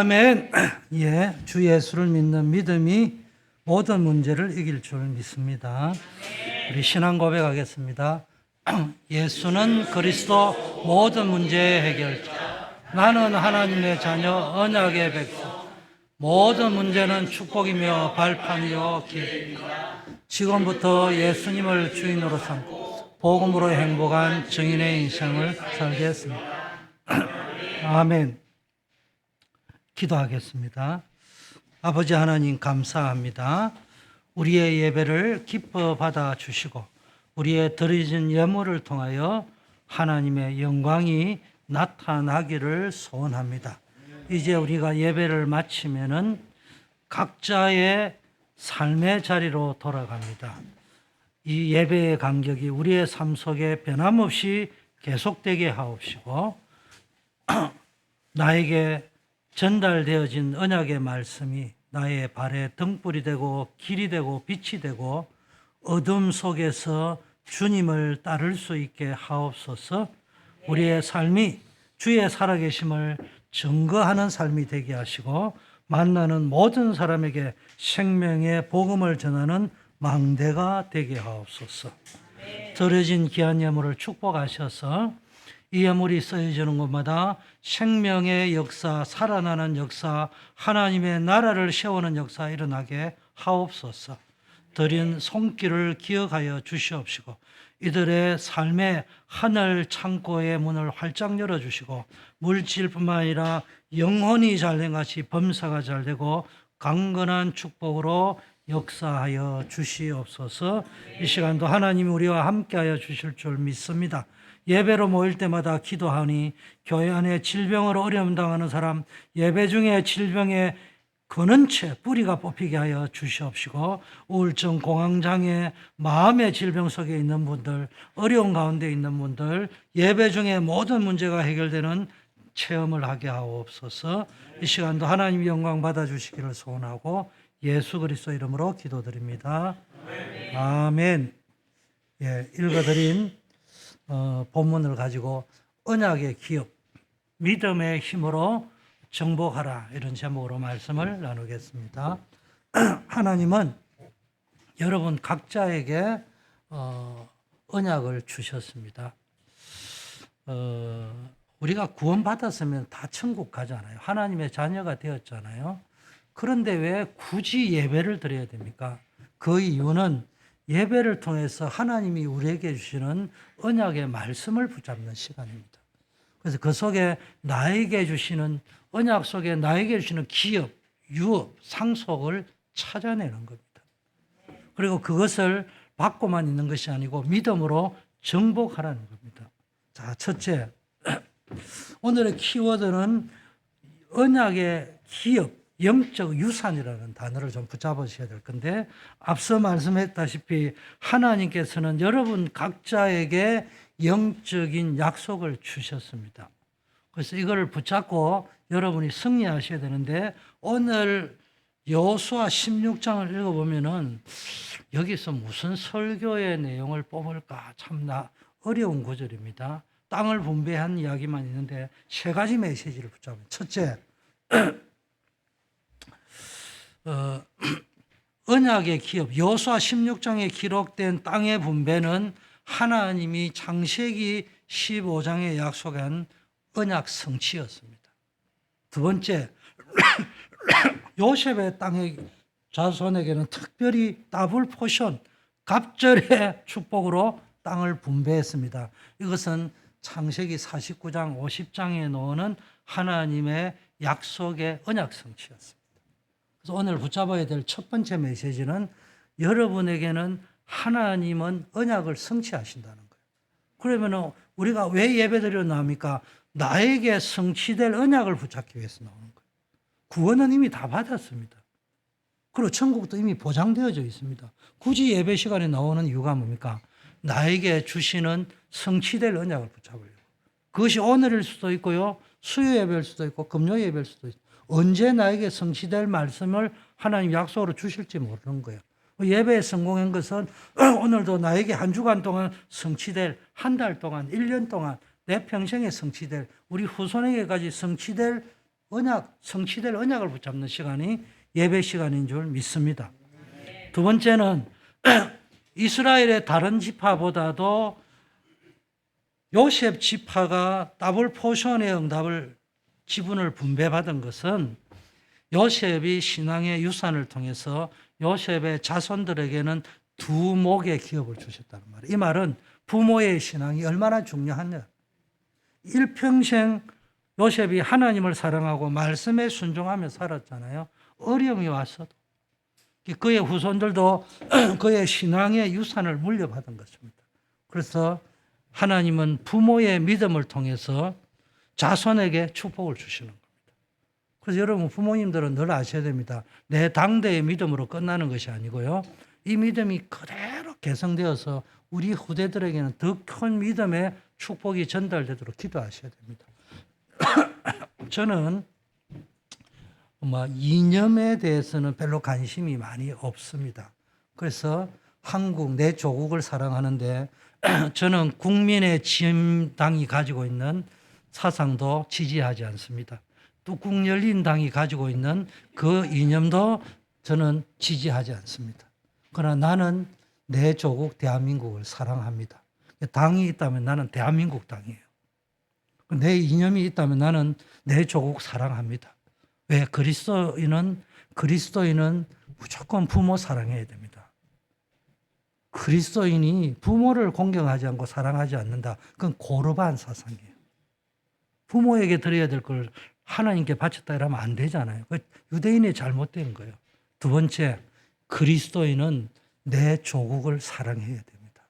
아멘. 예, 주 예수를 믿는 믿음이 모든 문제를 이길 줄 믿습니다. 우리 신앙 고백하겠습니다. 예수는 그리스도 모든 문제의 해결자. 나는 하나님의 자녀 언약의 백성. 모든 문제는 축복이며 발판이요 길입니다. 지금부터 예수님을 주인으로 삼고 복음으로 행복한 증인의 인생을 살겠습니다. 아멘. 기도하겠습니다. 아버지 하나님 감사합니다. 우리의 예배를 기뻐 받아 주시고 우리의 드려진 예물을 통하여 하나님의 영광이 나타나기를 소원합니다. 이제 우리가 예배를 마치면은 각자의 삶의 자리로 돌아갑니다. 이 예배의 간격이 우리의 삶 속에 변함없이 계속되게 하옵시고 나에게 전달되어진 언약의 말씀이 나의 발에 등불이 되고 길이 되고 빛이 되고 어둠 속에서 주님을 따를 수 있게 하옵소서. 우리의 삶이 주의 살아계심을 증거하는 삶이 되게 하시고 만나는 모든 사람에게 생명의 복음을 전하는 망대가 되게 하옵소서. 드려진 귀한 예물을 축복하셔서 이 예물이 쓰여지는 곳마다 생명의 역사, 살아나는 역사, 하나님의 나라를 세우는 역사 일어나게 하옵소서. 드린 손길을 기억하여 주시옵시고 이들의 삶의 하늘 창고의 문을 활짝 열어주시고 물질뿐만 아니라 영혼이 잘된 같이 범사가 잘되고 강건한 축복으로 역사하여 주시옵소서. 이 시간도 하나님이 우리와 함께하여 주실 줄 믿습니다. 예배로 모일 때마다 기도하니 교회 안에 질병으로 어려움 당하는 사람, 예배 중에 질병에 그는 채 뿌리가 뽑히게 하여 주시옵시고 우울증, 공황장애, 마음의 질병 속에 있는 분들, 어려운 가운데 있는 분들, 예배 중에 모든 문제가 해결되는 체험을 하게 하옵소서. 이 시간도 하나님 영광 받아주시기를 소원하고 예수 그리스도 이름으로 기도드립니다. 아멘. 예, 읽어드린 본문을 가지고 언약의 기업, 믿음의 힘으로 정복하라 이런 제목으로 말씀을 나누겠습니다. 하나님은 여러분 각자에게 언약을 주셨습니다. 우리가 구원받았으면 다 천국 가잖아요. 하나님의 자녀가 되었잖아요. 그런데 왜 굳이 예배를 드려야 됩니까? 그 이유는 예배를 통해서 하나님이 우리에게 주시는 언약의 말씀을 붙잡는 시간입니다. 그래서 그 속에 나에게 주시는 언약 속에 나에게 주시는 기업, 유업, 상속을 찾아내는 겁니다. 그리고 그것을 받고만 있는 것이 아니고 믿음으로 정복하라는 겁니다. 자, 첫째, 오늘의 키워드는 언약의 기업, 영적 유산이라는 단어를 좀 붙잡으셔야 될 건데 앞서 말씀했다시피 하나님께서는 여러분 각자에게 영적인 약속을 주셨습니다. 그래서 이걸 붙잡고 여러분이 승리하셔야 되는데 오늘 여호수아 16장을 읽어보면은 여기서 무슨 설교의 내용을 뽑을까 참 어려운 구절입니다. 땅을 분배한 이야기만 있는데 세 가지 메시지를 붙잡아요. 첫째, 언약의 기업, 여호수아 16장에 기록된 땅의 분배는 하나님이 창세기 15장에 약속한 언약 성취였습니다. 두 번째, 요셉의 땅의 자손에게는 특별히 더블 포션, 갑절의 축복으로 땅을 분배했습니다. 이것은 창세기 49장, 50장에 나오는 하나님의 약속의 언약 성취였습니다. 그래서 오늘 붙잡아야 될 첫 번째 메시지는 여러분에게는 하나님은 언약을 성취하신다는 거예요. 그러면 우리가 왜 예배드려 나옵니까? 나에게 성취될 언약을 붙잡기 위해서 나오는 거예요. 구원은 이미 다 받았습니다. 그리고 천국도 이미 보장되어져 있습니다. 굳이 예배 시간에 나오는 이유가 뭡니까? 나에게 주시는 성취될 언약을 붙잡으려고. 그것이 오늘일 수도 있고요. 수요 예배일 수도 있고 금요 예배일 수도 있고 언제 나에게 성취될 말씀을 하나님 약속으로 주실지 모르는 거예요. 예배에 성공한 것은 오늘도 나에게 한 주간 동안 성취될, 한 달 동안, 1년 동안 내 평생에 성취될, 우리 후손에게까지 성취될 언약을 붙잡는 시간이 예배 시간인 줄 믿습니다. 두 번째는 이스라엘의 다른 지파보다도 요셉 지파가 더블 포션의 응답을 지분을 분배받은 것은 요셉이 신앙의 유산을 통해서 요셉의 자손들에게는 두 목의 기업을 주셨다는 말이에요. 이 말은 부모의 신앙이 얼마나 중요하냐. 일평생 요셉이 하나님을 사랑하고 말씀에 순종하며 살았잖아요. 어려움이 왔어도 그의 후손들도 그의 신앙의 유산을 물려받은 것입니다. 그래서 하나님은 부모의 믿음을 통해서 자손에게 축복을 주시는 겁니다. 그래서 여러분 부모님들은 늘 아셔야 됩니다. 내 당대의 믿음으로 끝나는 것이 아니고요. 이 믿음이 그대로 개성되어서 우리 후대들에게는 더 큰 믿음의 축복이 전달되도록 기도하셔야 됩니다. 저는 이념에 대해서는 별로 관심이 많이 없습니다. 그래서 한국 내 조국을 사랑하는데 저는 국민의 지임당이 가지고 있는 사상도 지지하지 않습니다. 뚝국 열린 당이 가지고 있는 그 이념도 저는 지지하지 않습니다. 그러나 나는 내 조국 대한민국을 사랑합니다. 당이 있다면 나는 대한민국 당이에요. 내 이념이 있다면 나는 내 조국 사랑합니다. 왜? 그리스도인은 무조건 부모 사랑해야 됩니다. 그리스도인이 부모를 공경하지 않고 사랑하지 않는다. 그건 고르반 사상이에요. 부모에게 드려야 될 걸 하나님께 바쳤다 이러면 안 되잖아요. 유대인의 잘못된 거예요. 두 번째, 그리스도인은 내 조국을 사랑해야 됩니다.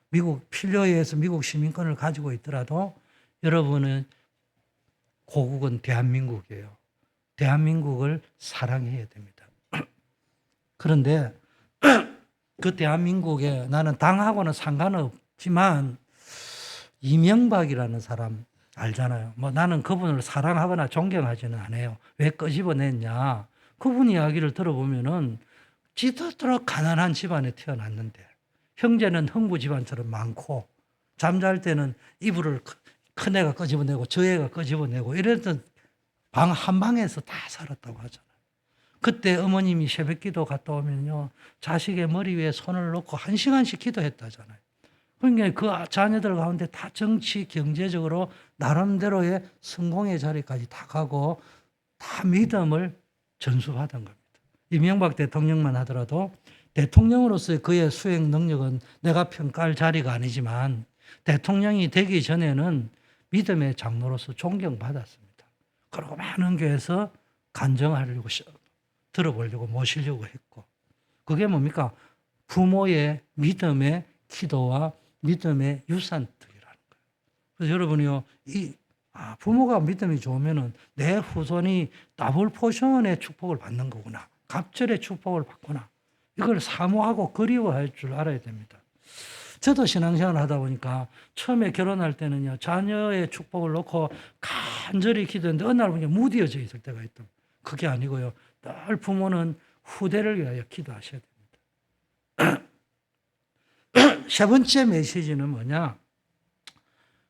미국 필요에 의해서 미국 시민권을 가지고 있더라도 여러분은 고국은 대한민국이에요. 대한민국을 사랑해야 됩니다. 그런데 그 대한민국에 나는 당하고는 상관없지만 이명박이라는 사람 알잖아요. 나는 그분을 사랑하거나 존경하지는 않아요. 왜 끄집어냈냐? 그분 이야기를 들어보면은 지도토록 가난한 집안에 태어났는데 형제는 흥부 집안처럼 많고 잠잘 때는 이불을 큰애가 끄집어내고 저애가 끄집어내고 이랬던 방 한 방에서 다 살았다고 하잖아요. 그때 어머님이 새벽기도 갔다 오면요 자식의 머리 위에 손을 놓고 1시간씩 기도했다잖아요. 그러니까 그 자녀들 가운데 다 정치 경제적으로 나름대로의 성공의 자리까지 다 가고 다 믿음을 전수받은 겁니다. 이명박 대통령만 하더라도 대통령으로서의 그의 수행 능력은 내가 평가할 자리가 아니지만 대통령이 되기 전에는 믿음의 장로로서 존경받았습니다. 그리고 많은 교회에서 간증하려고 들어보려고 모시려고 했고 그게 뭡니까? 부모의 믿음의 기도와 믿음의 유산들이라는 거예요. 그래서 여러분이요, 부모가 믿음이 좋으면은 내 후손이 더블 포션의 축복을 받는 거구나. 갑절의 축복을 받구나. 이걸 사모하고 그리워할 줄 알아야 됩니다. 저도 신앙생활을 하다 보니까 처음에 결혼할 때는요, 자녀의 축복을 놓고 간절히 기도했는데 어느 날 보니까 무디어져 있을 때가 있다. 그게 아니고요. 늘 부모는 후대를 위하여 기도하셔야 됩니다. 세 번째 메시지는 뭐냐?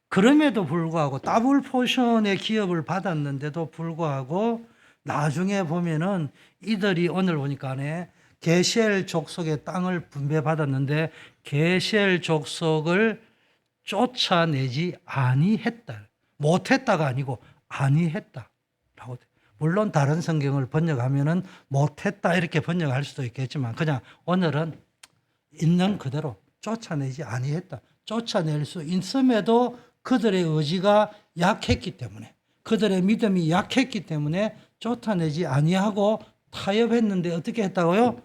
그럼에도 불구하고 더블 포션의 기업을 받았는데도 불구하고 나중에 보면은 이들이 오늘 보니까 게셀 족속의 땅을 분배받았는데 게셀 족속을 쫓아내지 아니했다. 못했다가 아니고 아니했다라고 돼. 물론 다른 성경을 번역하면은 못했다 이렇게 번역할 수도 있겠지만 그냥 오늘은 있는 그대로 쫓아내지 아니했다. 쫓아낼 수 있음에도 그들의 의지가 약했기 때문에 그들의 믿음이 약했기 때문에 쫓아내지 아니하고 타협했는데 어떻게 했다고요?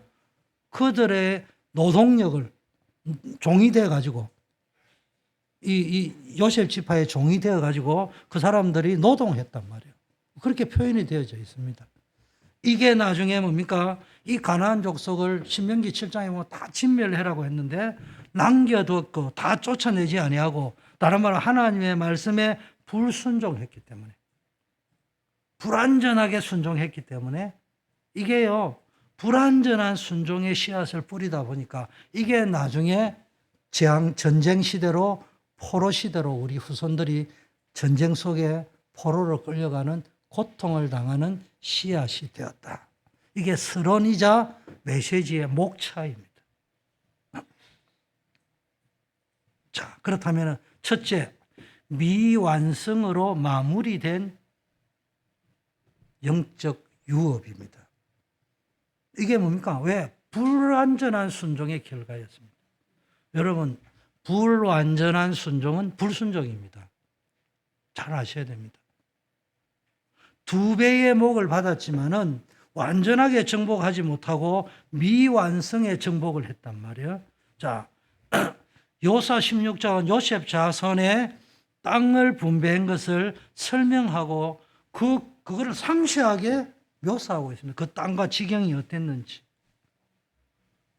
그들의 노동력을 종이 되어 가지고 이 요셉 지파의 종이 되어 가지고 그 사람들이 노동했단 말이에요. 그렇게 표현이 되어져 있습니다. 이게 나중에 뭡니까? 이 가나안 족속을 신명기 7장에 보면 다 진멸해라고 했는데 남겨두었고 다 쫓아내지 아니하고 다른 말로 하나님의 말씀에 불순종했기 때문에 불완전하게 순종했기 때문에 이게요 불완전한 순종의 씨앗을 뿌리다 보니까 이게 나중에 전쟁 시대로 포로 시대로 우리 후손들이 전쟁 속에 포로로 끌려가는 고통을 당하는 씨앗이 되었다. 이게 서론이자 메시지의 목차입니다. 자, 그렇다면 첫째, 미완성으로 마무리된 영적 유업입니다. 이게 뭡니까? 왜? 불완전한 순종의 결과였습니다. 여러분, 불완전한 순종은 불순종입니다. 잘 아셔야 됩니다. 2배의 목을 받았지만은 완전하게 정복하지 못하고 미완성의 정복을 했단 말이에요. 자, 요사 16장은 요셉 자손의 땅을 분배한 것을 설명하고 그거를 상세하게 묘사하고 있습니다. 그 땅과 지경이 어땠는지.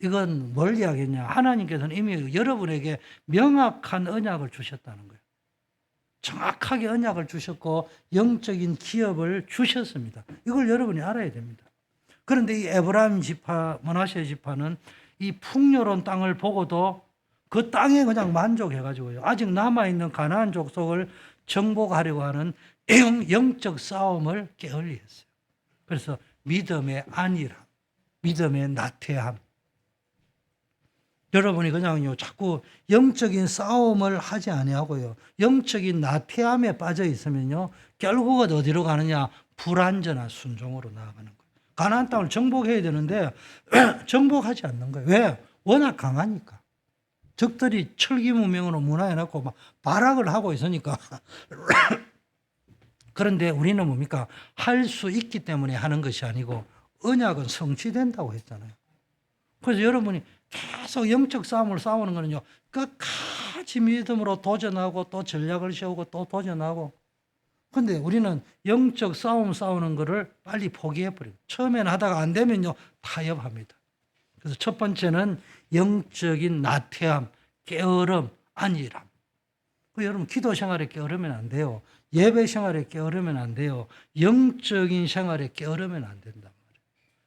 이건 뭘 이야기했냐? 하나님께서는 이미 여러분에게 명확한 언약을 주셨다는 거예요. 정확하게 언약을 주셨고 영적인 기업을 주셨습니다. 이걸 여러분이 알아야 됩니다. 그런데 이 에브라임 지파, 므낫세 지파는 이 풍요로운 땅을 보고도 그 땅에 그냥 만족해가지고요. 아직 남아있는 가나안 족속을 정복하려고 하는 영적 싸움을 게을리했어요. 그래서 믿음의 안일함, 믿음의 나태함. 여러분이 그냥요 자꾸 영적인 싸움을 하지 아니하고요 영적인 나태함에 빠져 있으면요 결국은 어디로 가느냐? 불완전한 순종으로 나아가는 거예요. 가나안 땅을 정복해야 되는데 정복하지 않는 거예요. 왜? 워낙 강하니까. 적들이 철기무명으로 문화해놓고 막 발악을 하고 있으니까. 그런데 우리는 뭡니까? 할 수 있기 때문에 하는 것이 아니고 언약은 성취된다고 했잖아요. 그래서 여러분이 계속 영적 싸움을 싸우는 거는요 끝까지 믿음으로 도전하고 또 전략을 세우고 또 도전하고. 그런데 우리는 영적 싸움 싸우는 거를 빨리 포기해버려요. 처음에는 하다가 안 되면요 타협합니다. 그래서 첫 번째는 영적인 나태함, 게으름, 안일함. 여러분 기도 생활에 게으르면 안 돼요. 예배 생활에 게으르면 안 돼요. 영적인 생활에 게으르면 안 된다.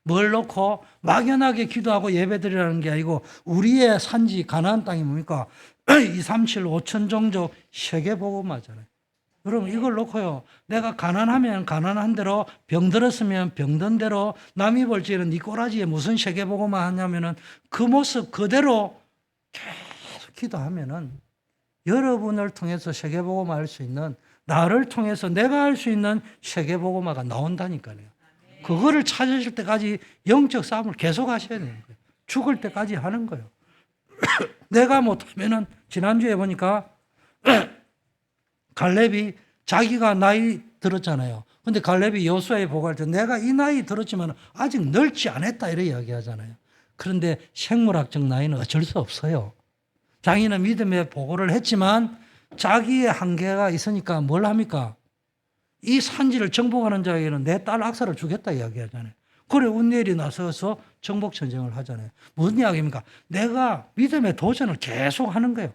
뭘 놓고 막연하게 기도하고 예배드리라는 게 아니고 우리의 산지 가나안 땅이 뭡니까? 2, 3, 7, 5천 종족 세계복음화잖아요. 여러분 이걸 놓고요. 내가 가난하면 가난한 대로 병들었으면 병든 대로 남이 볼 때는 네 꼬라지에 무슨 세계복음화 하냐면은 그 모습 그대로 계속 기도하면은 여러분을 통해서 세계복음화 할 수 있는 나를 통해서 내가 할 수 있는 세계복음화가 나온다니까요. 그거를 찾으실 때까지 영적 싸움을 계속 하셔야 되는 거예요. 죽을 때까지 하는 거예요. 내가 못하면은 지난주에 보니까 갈렙이 자기가 나이 들었잖아요. 근데 갈렙이 여호수아에 보고할 때 내가 이 나이 들었지만 아직 늙지 않았다 이렇게 이야기하잖아요. 그런데 생물학적 나이는 어쩔 수 없어요. 자기는 믿음의 보고를 했지만 자기의 한계가 있으니까 뭘 합니까? 이 산지를 정복하는 자에게는 내 딸 악사를 주겠다 이야기하잖아요. 그래 운니엘이 나서서 정복 전쟁을 하잖아요. 무슨 이야기입니까? 내가 믿음의 도전을 계속 하는 거예요.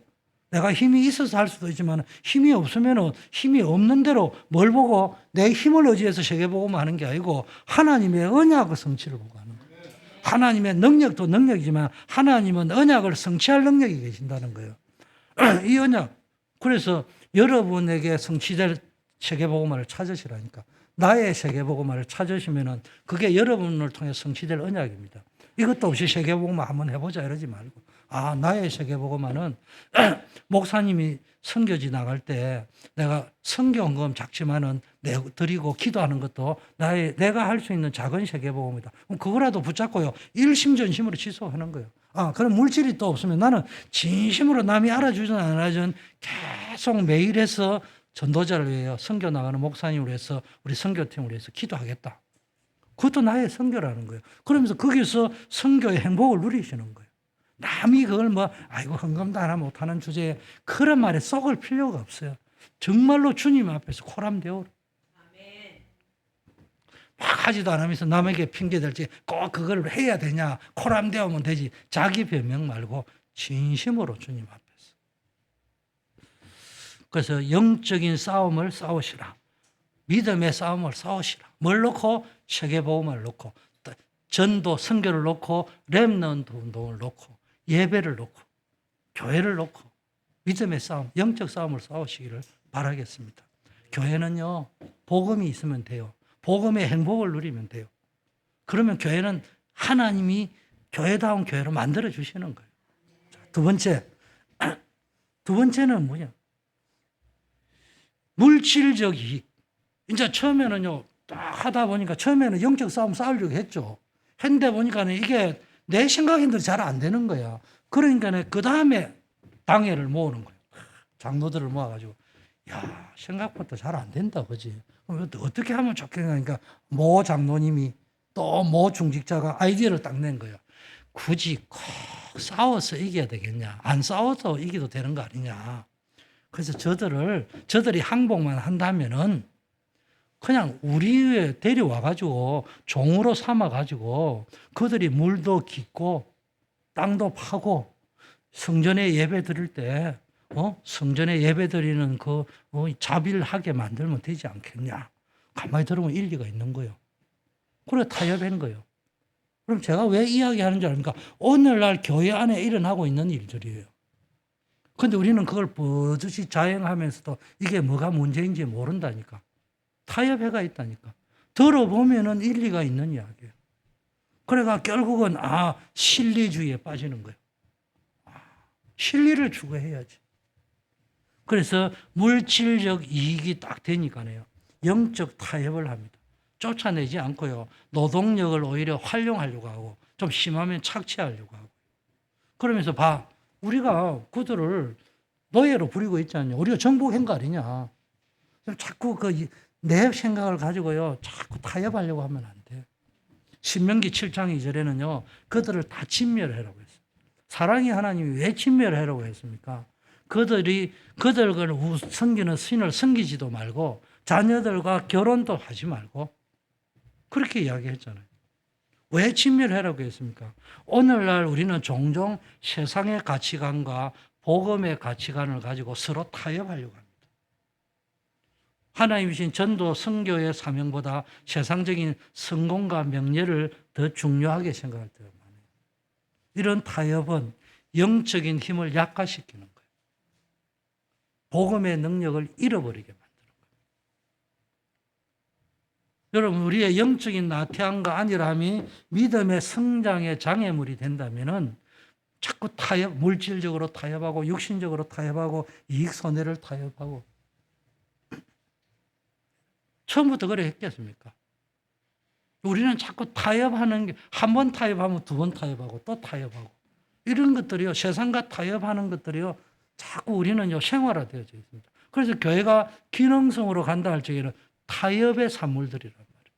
내가 힘이 있어서 할 수도 있지만 힘이 없으면 힘이 없는 대로 뭘 보고 내 힘을 의지해서 세계복음을 하는 게 아니고 하나님의 언약의 성취를 보고 하는 거예요. 하나님의 능력도 능력이지만 하나님은 언약을 성취할 능력이 계신다는 거예요. 이 언약. 그래서 여러분에게 성취될 세계복음화를 찾으시라니까. 나의 세계복음화를 찾으시면은 그게 여러분을 통해 성취될 언약입니다. 이것도 없이 세계복음화 한번 해보자 이러지 말고 나의 세계복음화는 목사님이 선교지 나갈 때 내가 선교헌금 작지만은 드리고 기도하는 것도 내가 할 수 있는 작은 세계복음이다. 그럼 그거라도 붙잡고요. 일심전심으로 지속하는 거예요. 그럼 물질이 또 없으면 나는 진심으로 남이 알아주든 안 알아주든 계속 매일 해서 전도자를 위해 선교 나가는 목사님을 위해서 우리 선교팀을 위해서 기도하겠다. 그것도 나의 선교라는 거예요. 그러면서 거기서 선교의 행복을 누리시는 거예요. 남이 그걸 아이고 헌금도 하나 못하는 주제에 그런 말에 썩을 필요가 없어요. 정말로 주님 앞에서 코람되어라. 막 하지도 않으면서 남에게 핑계댈지 꼭 그걸 해야 되냐. 코람되어면 되지. 자기 변명 말고 진심으로 주님 앞에서. 그래서 영적인 싸움을 싸우시라. 믿음의 싸움을 싸우시라. 뭘 놓고? 세계복음을 놓고 전도, 선교를 놓고 렘넌트 운동을 놓고 예배를 놓고 교회를 놓고 믿음의 싸움, 영적 싸움을 싸우시기를 바라겠습니다. 교회는요. 복음이 있으면 돼요. 복음의 행복을 누리면 돼요. 그러면 교회는 하나님이 교회다운 교회로 만들어 주시는 거예요. 자, 두 번째는 뭐냐? 물질적 이익. 이제 처음에는요, 딱 하다 보니까 처음에는 영적 싸움 싸우려고 했죠. 했는데 보니까 이게 내 생각인대로 잘 안 되는 거야. 그러니까 그 다음에 당회를 모으는 거예요. 장로들을 모아가지고, 야, 생각보다 잘 안 된다, 그지? 그럼 어떻게 하면 좋겠냐. 그러니까 모 장로님이 또 모 중직자가 아이디어를 딱 낸 거예요. 굳이 꼭 싸워서 이겨야 되겠냐? 안 싸워도 이겨도 되는 거 아니냐? 그래서 저들이 항복만 한다면은 그냥 우리에 데려와가지고 종으로 삼아가지고 그들이 물도 깃고 땅도 파고 성전에 예배 드릴 때 성전에 예배 드리는 자빌하게 만들면 되지 않겠냐? 가만히 들으면 일리가 있는 거예요. 그래 타협한 거예요. 그럼 제가 왜 이야기하는 줄 압니까? 오늘날 교회 안에 일어나고 있는 일들이에요. 그런데 우리는 그걸 버젓이 자행하면서도 이게 뭐가 문제인지 모른다니까. 타협해가 있다니까. 들어보면은 일리가 있는 이야기예요. 그래가 결국은 실리주의에 빠지는 거예요. 실리를 추구해야지. 그래서 물질적 이익이 딱 되니까요. 영적 타협을 합니다. 쫓아내지 않고요. 노동력을 오히려 활용하려고 하고 좀 심하면 착취하려고 하고. 그러면서 우리가 그들을 노예로 부리고 있지 않냐. 우리가 정복한 거 아니냐. 자꾸 내 생각을 가지고요. 자꾸 타협하려고 하면 안 돼. 신명기 7장 2절에는요. 그들을 다 진멸하라고 했어요. 사랑의 하나님이 왜 진멸하라고 했습니까? 그들을 섬기는 신을 섬기지도 말고 자녀들과 결혼도 하지 말고 그렇게 이야기했잖아요. 왜 진멸하라고 했습니까? 오늘날 우리는 종종 세상의 가치관과 복음의 가치관을 가지고 서로 타협하려고 합니다. 하나님 주신 전도 선교의 사명보다 세상적인 성공과 명예를 더 중요하게 생각할 때가 많아요. 이런 타협은 영적인 힘을 약화시키는 거예요. 복음의 능력을 잃어버리게 만드는 거예요. 여러분, 우리의 영적인 나태함과 안일함이 믿음의 성장의 장애물이 된다면은 자꾸 물질적으로 타협하고 육신적으로 타협하고 이익 손해를 타협하고 처음부터 그래 했겠습니까? 우리는 자꾸 타협하는 게 한 번 타협하면 두 번 타협하고 또 타협하고 이런 것들이요. 세상과 타협하는 것들이요. 자꾸 우리는요. 생활화되어져 있습니다. 그래서 교회가 기능성으로 간다 할 적에는 타협의 산물들이란 말이에요.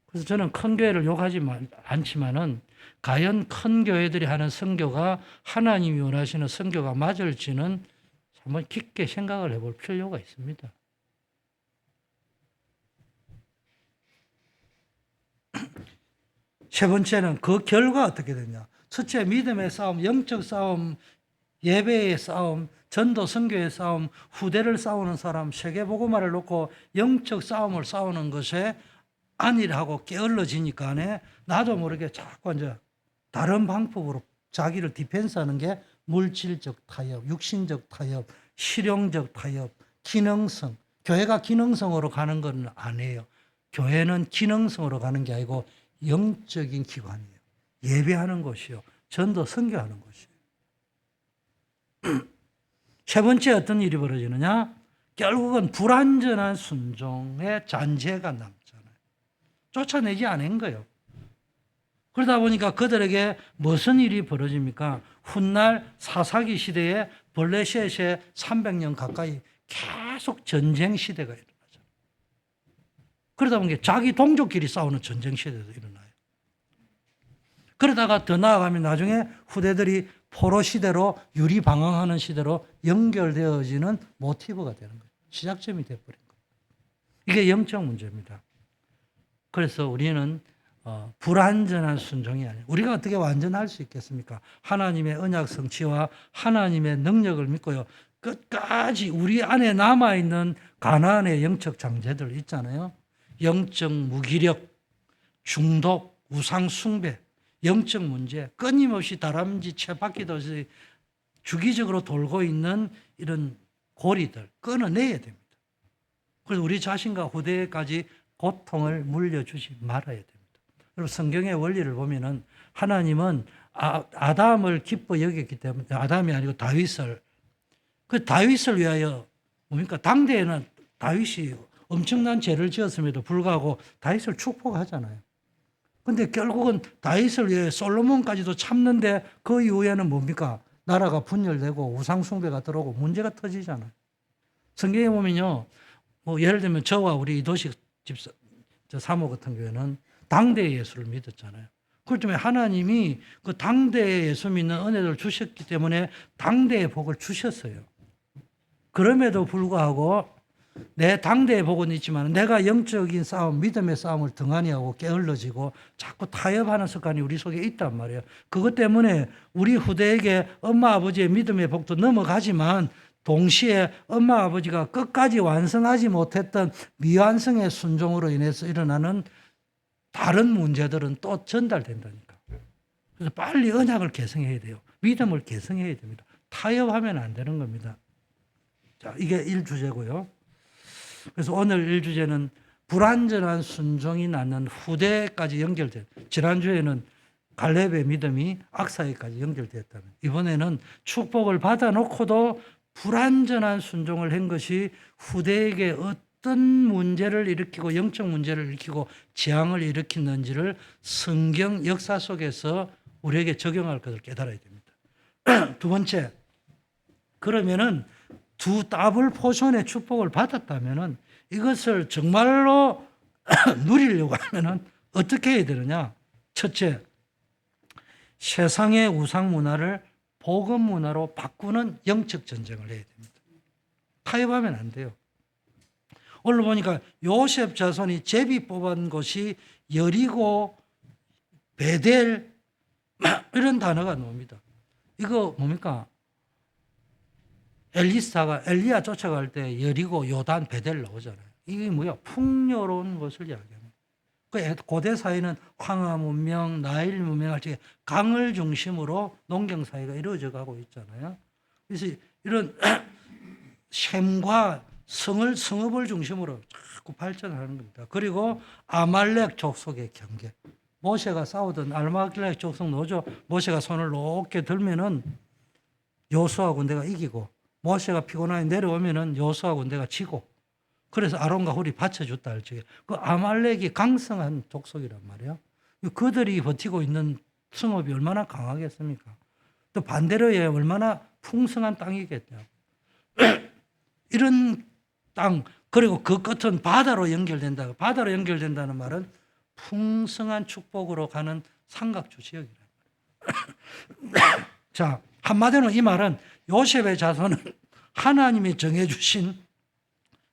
그래서 저는 큰 교회를 욕하지 않지만은 과연 큰 교회들이 하는 선교가 하나님이 원하시는 선교가 맞을지는 한번 깊게 생각을 해볼 필요가 있습니다. 세 번째는 그 결과 어떻게 되냐. 첫째 믿음의 싸움, 영적 싸움, 예배의 싸움, 전도 선교의 싸움, 후대를 싸우는 사람, 세계복음화를 놓고 영적 싸움을 싸우는 것에 안일하고 게을러지니까 나도 모르게 자꾸 이제 다른 방법으로 자기를 디펜스하는 게 물질적 타협, 육신적 타협, 실용적 타협, 기능성. 교회가 기능성으로 가는 건 아니에요. 교회는 기능성으로 가는 게 아니고 영적인 기관이에요. 예배하는 곳이요. 전도 선교하는 곳이에요. 세 번째 어떤 일이 벌어지느냐? 결국은 불완전한 순종의 잔재가 남잖아요. 쫓아내지 않은 거예요. 그러다 보니까 그들에게 무슨 일이 벌어집니까? 훗날 사사기 시대에 블레셋에 300년 가까이 계속 전쟁 시대가 일어나죠. 그러다 보니까 자기 동족끼리 싸우는 전쟁 시대도 일어나요. 그러다가 더 나아가면 나중에 후대들이 포로 시대로 유리방황하는 시대로 연결되어지는 모티브가 되는 거예요. 시작점이 되어버린 거예요. 이게 영적 문제입니다. 그래서 우리는 불완전한 순종이 아니에요. 우리가 어떻게 완전할 수 있겠습니까? 하나님의 언약 성취와 하나님의 능력을 믿고요. 끝까지 우리 안에 남아있는 가나안의 영적 장제들 있잖아요. 영적 무기력, 중독, 우상 숭배, 영적 문제, 끊임없이 다람쥐 쳇바퀴듯이 주기적으로 돌고 있는 이런 고리들 끊어내야 됩니다. 그래서 우리 자신과 후대까지 고통을 물려주지 말아야 됩니다. 여러분 성경의 원리를 보면은 하나님은 아담을 기뻐 여겼기 때문에 아담이 아니고 다윗을 그 다윗을 위하여 뭡니까 당대에는 다윗이 엄청난 죄를 지었음에도 불구하고 다윗을 축복하잖아요. 근데 결국은 다윗을 위해 솔로몬까지도 참는데 그 이후에는 뭡니까? 나라가 분열되고 우상숭배가 들어오고 문제가 터지잖아요. 성경에 보면요. 뭐 예를 들면 저와 우리 이도식 집사, 저 사모 같은 경우에는 당대의 예수를 믿었잖아요. 그렇기 때문에 하나님이 그 당대의 예수 믿는 은혜를 주셨기 때문에 당대의 복을 주셨어요. 그럼에도 불구하고 내 당대의 복은 있지만 내가 영적인 싸움, 믿음의 싸움을 등한히 하고 게을러지고 자꾸 타협하는 습관이 우리 속에 있단 말이에요. 그것 때문에 우리 후대에게 엄마 아버지의 믿음의 복도 넘어가지만 동시에 엄마 아버지가 끝까지 완성하지 못했던 미완성의 순종으로 인해서 일어나는 다른 문제들은 또 전달된다니까. 그래서 빨리 언약을 개성해야 돼요. 믿음을 개성해야 됩니다. 타협하면 안 되는 겁니다. 자, 이게 1주제고요. 그래서 오늘 1주제는 불완전한 순종이 낳는 후대까지 연결된, 지난주에는 갈렙의 믿음이 악사에까지 연결되었다면 이번에는 축복을 받아놓고도 불완전한 순종을 한 것이 후대에게 어떤 문제를 일으키고 영적 문제를 일으키고 재앙을 일으키는지를 성경 역사 속에서 우리에게 적용할 것을 깨달아야 됩니다. 두 번째, 그러면은 두 더블 포션의 축복을 받았다면은 이것을 정말로 누리려고 하면은 어떻게 해야 되느냐? 첫째, 세상의 우상 문화를 복음 문화로 바꾸는 영적 전쟁을 해야 됩니다. 타협하면 안 돼요. 오늘 보니까 요셉 자손이 제비 뽑은 곳이 여리고, 베델 이런 단어가 나옵니다. 이거 뭡니까? 엘리사가 엘리야 쫓아갈 때 여리고, 요단, 베델 나오잖아요. 이게 뭐야? 풍요로운 것을 이야기합니다. 그 고대 사회는 황하 문명, 나일 문명할 때 강을 중심으로 농경 사회가 이루어져 가고 있잖아요. 그래서 이런 셈과 성읍을 중심으로 자꾸 발전하는 겁니다. 그리고 아말렉 족속의 경계. 모세가 싸우던 아말렉 족속 노조, 모세가 손을 높게 들면은 여호수아 군대가 이기고, 모세가 피곤하게 내려오면은 여호수아 군대가 지고, 그래서 아론과 홀이 받쳐줬다 할 적에 그 아말렉이 강성한 족속이란 말이에요. 그들이 버티고 있는 성읍이 얼마나 강하겠습니까? 또 반대로 해 얼마나 풍성한 땅이겠냐. 이런 땅, 그리고 그 끝은 바다로 연결된다. 바다로 연결된다는 말은 풍성한 축복으로 가는 삼각주 지역이란 말이에요. 자, 한마디로 이 말은 요셉의 자손은 하나님이 정해주신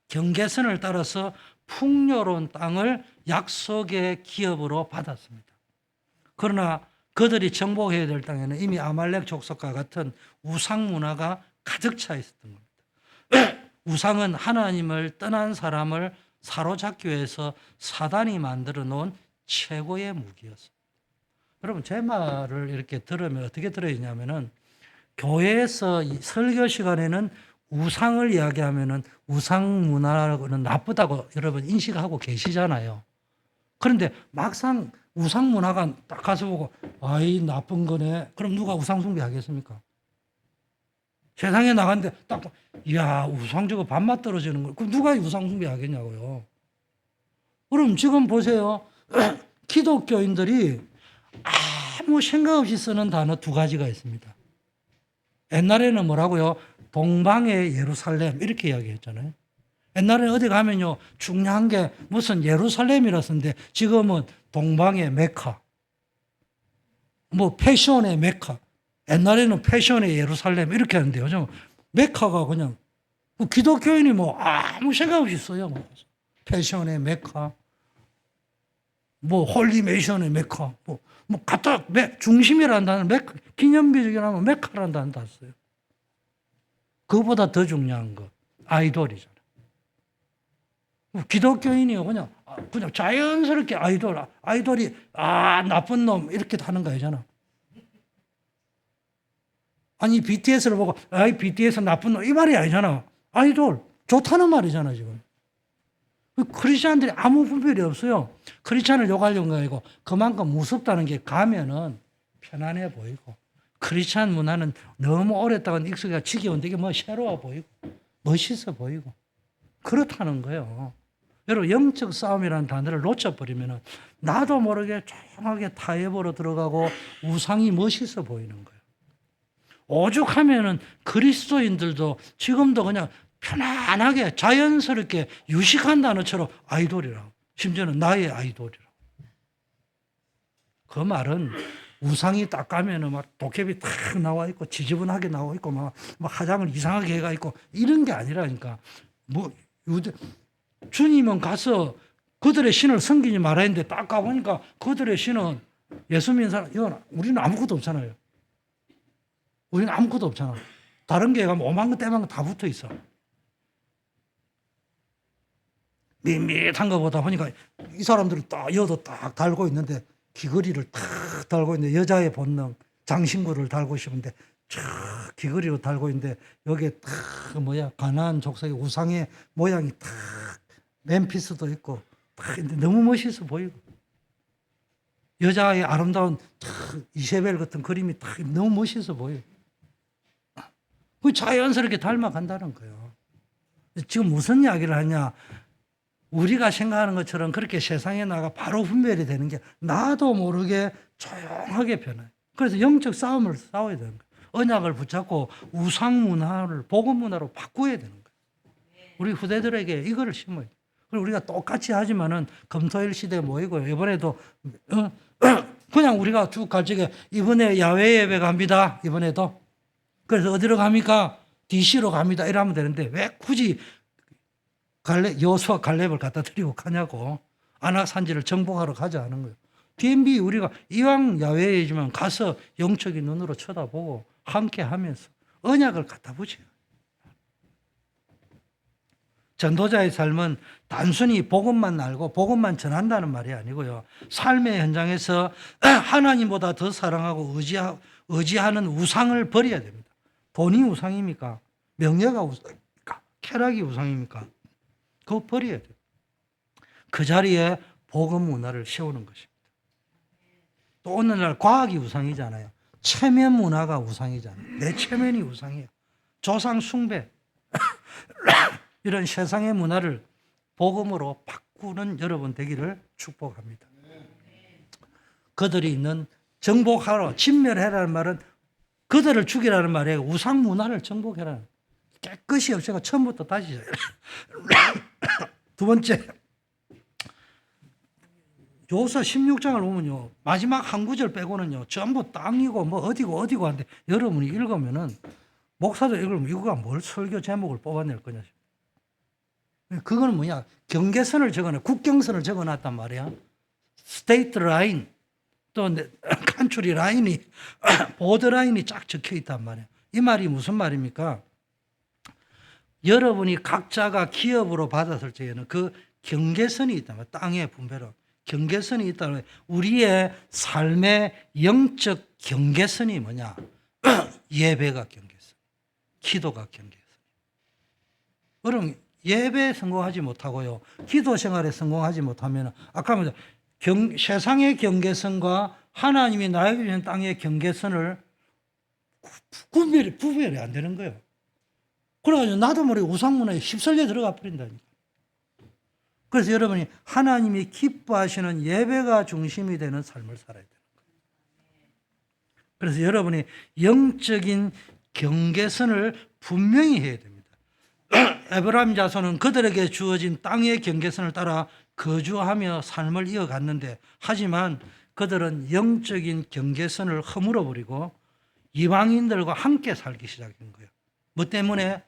경계선을 따라서 풍요로운 땅을 약속의 기업으로 받았습니다. 그러나 그들이 정복해야 될 땅에는 이미 아말렉 족속과 같은 우상 문화가 가득 차 있었던 겁니다. 우상은 하나님을 떠난 사람을 사로잡기 위해서 사단이 만들어 놓은 최고의 무기였습니다. 여러분, 제 말을 이렇게 들으면 어떻게 들어야 되냐면은 교회에서 설교 시간에는 우상을 이야기하면은 우상 문화는 나쁘다고 여러분 인식하고 계시잖아요. 그런데 막상 우상 문화가 딱 가서 보고 아이 나쁜 거네. 그럼 누가 우상 숭배하겠습니까? 세상에 나갔는데 딱 이야 우상 저거 밥맛 떨어지는 거. 그럼 누가 우상 숭배하겠냐고요. 그럼 지금 보세요. 기독교인들이 아무 생각 없이 쓰는 단어 두 가지가 있습니다. 옛날에는 뭐라고요? 동방의 예루살렘 이렇게 이야기했잖아요. 옛날에 어디 가면요 중요한 게 무슨 예루살렘이라 썼는데 지금은 동방의 메카, 뭐 패션의 메카. 옛날에는 패션의 예루살렘 이렇게 하는데 요즘 메카가 그냥 기독교인이 뭐 아무 생각 없이 써요. 뭐 패션의 메카, 뭐 홀리메이션의 메카, 뭐 갖다 중심이라는 단어 메카, 기념비적이라면 메카라는 단어 다 써요. 그보다 더 중요한 거 아이돌이잖아요. 기독교인이요 그냥 자연스럽게 아이돌이 나쁜 놈 이렇게 하는 거 아니잖아. 아니 BTS를 보고 BTS 나쁜 놈 이 말이 아니잖아. 아이돌 좋다는 말이잖아 지금. 크리스찬들이 아무 분별이 없어요. 크리스찬을 욕하려는 거 아니고 그만큼 무섭다는 게 가면은 편안해 보이고 크리스찬 문화는 너무 오랫동안 익숙해가 지겨운데 이게 뭐 새로워 보이고 멋있어 보이고 그렇다는 거예요. 여러분 영적 싸움이라는 단어를 놓쳐버리면 나도 모르게 조용하게 타협으로 들어가고 우상이 멋있어 보이는 거예요. 오죽하면은 그리스도인들도 지금도 그냥 편안하게 자연스럽게 유식한 단어처럼 아이돌이라고 심지어는 나의 아이돌이라고 그 말은 우상이 딱 가면은 막 도깨비 탁 나와 있고 지저분하게 나와 있고 막 화장을 이상하게 해가 있고 이런 게 아니라니까 뭐 주님은 가서 그들의 신을 섬기지 말아야 했는데 딱 가보니까 그들의 신은 예수 믿는 사람 이건 우리는 아무것도 없잖아요. 우리는 아무것도 없잖아. 다른 교회 가면 오만 거 때만 거 다 붙어 있어. 밋밋한 거보다 보니까 이 사람들은 딱 여도 딱 달고 있는데 귀걸이를 탁 달고 있는데 여자의 본능 장신구를 달고 싶은데 쫙 귀걸이로 달고 있는데 여기에 탁 가나안 족속의 우상의 모양이 탁 멤피스도 있고 탁 너무 멋있어 보이고 여자의 아름다운 탁 이세벨 같은 그림이 탁 너무 멋있어 보여. 그 자연스럽게 닮아간다는 거예요. 지금 무슨 이야기를 하냐? 우리가 생각하는 것처럼 그렇게 세상에 나가 바로 분별이 되는 게 나도 모르게 조용하게 변해요. 그래서 영적 싸움을 싸워야 되는 거예요. 언약을 붙잡고 우상 문화를 복음 문화로 바꿔야 되는 거예요. 우리 후대들에게 이거를 심어야 돼요. 그리고 우리가 똑같이 하지만은 금토일 시대에 모이고요. 이번에도 그냥 우리가 쭉 갈 적에 이번에 야외 예배 갑니다. 이번에도. 그래서 어디로 갑니까? DC로 갑니다. 이러면 되는데 왜 굳이 여호수아 갈렙을 갖다 드리고 가냐고. 아낙산지를 정복하러 가자 하는 거예요. DMB 우리가 이왕 야외이지만 가서 영적인 눈으로 쳐다보고 함께 하면서 언약을 갖다 붙여요. 전도자의 삶은 단순히 복음만 알고 복음만 전한다는 말이 아니고요. 삶의 현장에서 하나님보다 더 사랑하고 의지하는 우상을 버려야 됩니다. 돈이 우상입니까? 명예가 우상입니까? 쾌락이 우상입니까? 그거 버려야 돼요. 그 자리에 복음 문화를 세우는 것입니다. 또 오늘날 과학이 우상이잖아요. 체면 문화가 우상이잖아요. 내 체면이 우상이에요. 조상 숭배 이런 세상의 문화를 복음으로 바꾸는 여러분 되기를 축복합니다. 그들이 있는 정복하러 진멸해라는 말은 그들을 죽이라는 말이에요. 우상 문화를 정복해라는 깨끗이 없애고 처음부터 다시 두 번째 여호수아 16장을 보면요. 마지막 한 구절 빼고는요. 전부 땅이고 뭐 어디고 한데 여러분이 읽으면은 목사들 읽으면 이거가 뭘 설교 제목을 뽑아낼 거냐. 그거는 뭐냐? 경계선을 적어놔. 국경선을 적어놨단 말이야. 스테이트 라인 또 칸츄리 라인이 보드 라인이 쫙 적혀 있단 말이야. 이 말이 무슨 말입니까? 여러분이 각자가 기업으로 받았을 적에는 그 경계선이 있단 말이야. 땅의 분배로. 경계선이 있다는 우리의 삶의 영적 경계선이 뭐냐? 예배가 경계선, 기도가 경계선. 여러분 예배에 성공하지 못하고요, 기도 생활에 성공하지 못하면 아까 말한 세상의 경계선과 하나님이 나에게 주신 땅의 경계선을 구별이 안 되는 거예요. 그래가지고 나도 모르게 우상문화에 휩쓸려 들어가 버린다니까. 그래서 여러분이 하나님이 기뻐하시는 예배가 중심이 되는 삶을 살아야 되는 거예요. 그래서 여러분이 영적인 경계선을 분명히 해야 됩니다. 에브라임 자손은 그들에게 주어진 땅의 경계선을 따라 거주하며 삶을 이어갔는데, 하지만 그들은 영적인 경계선을 허물어버리고 이방인들과 함께 살기 시작한 거예요. 뭐 때문에?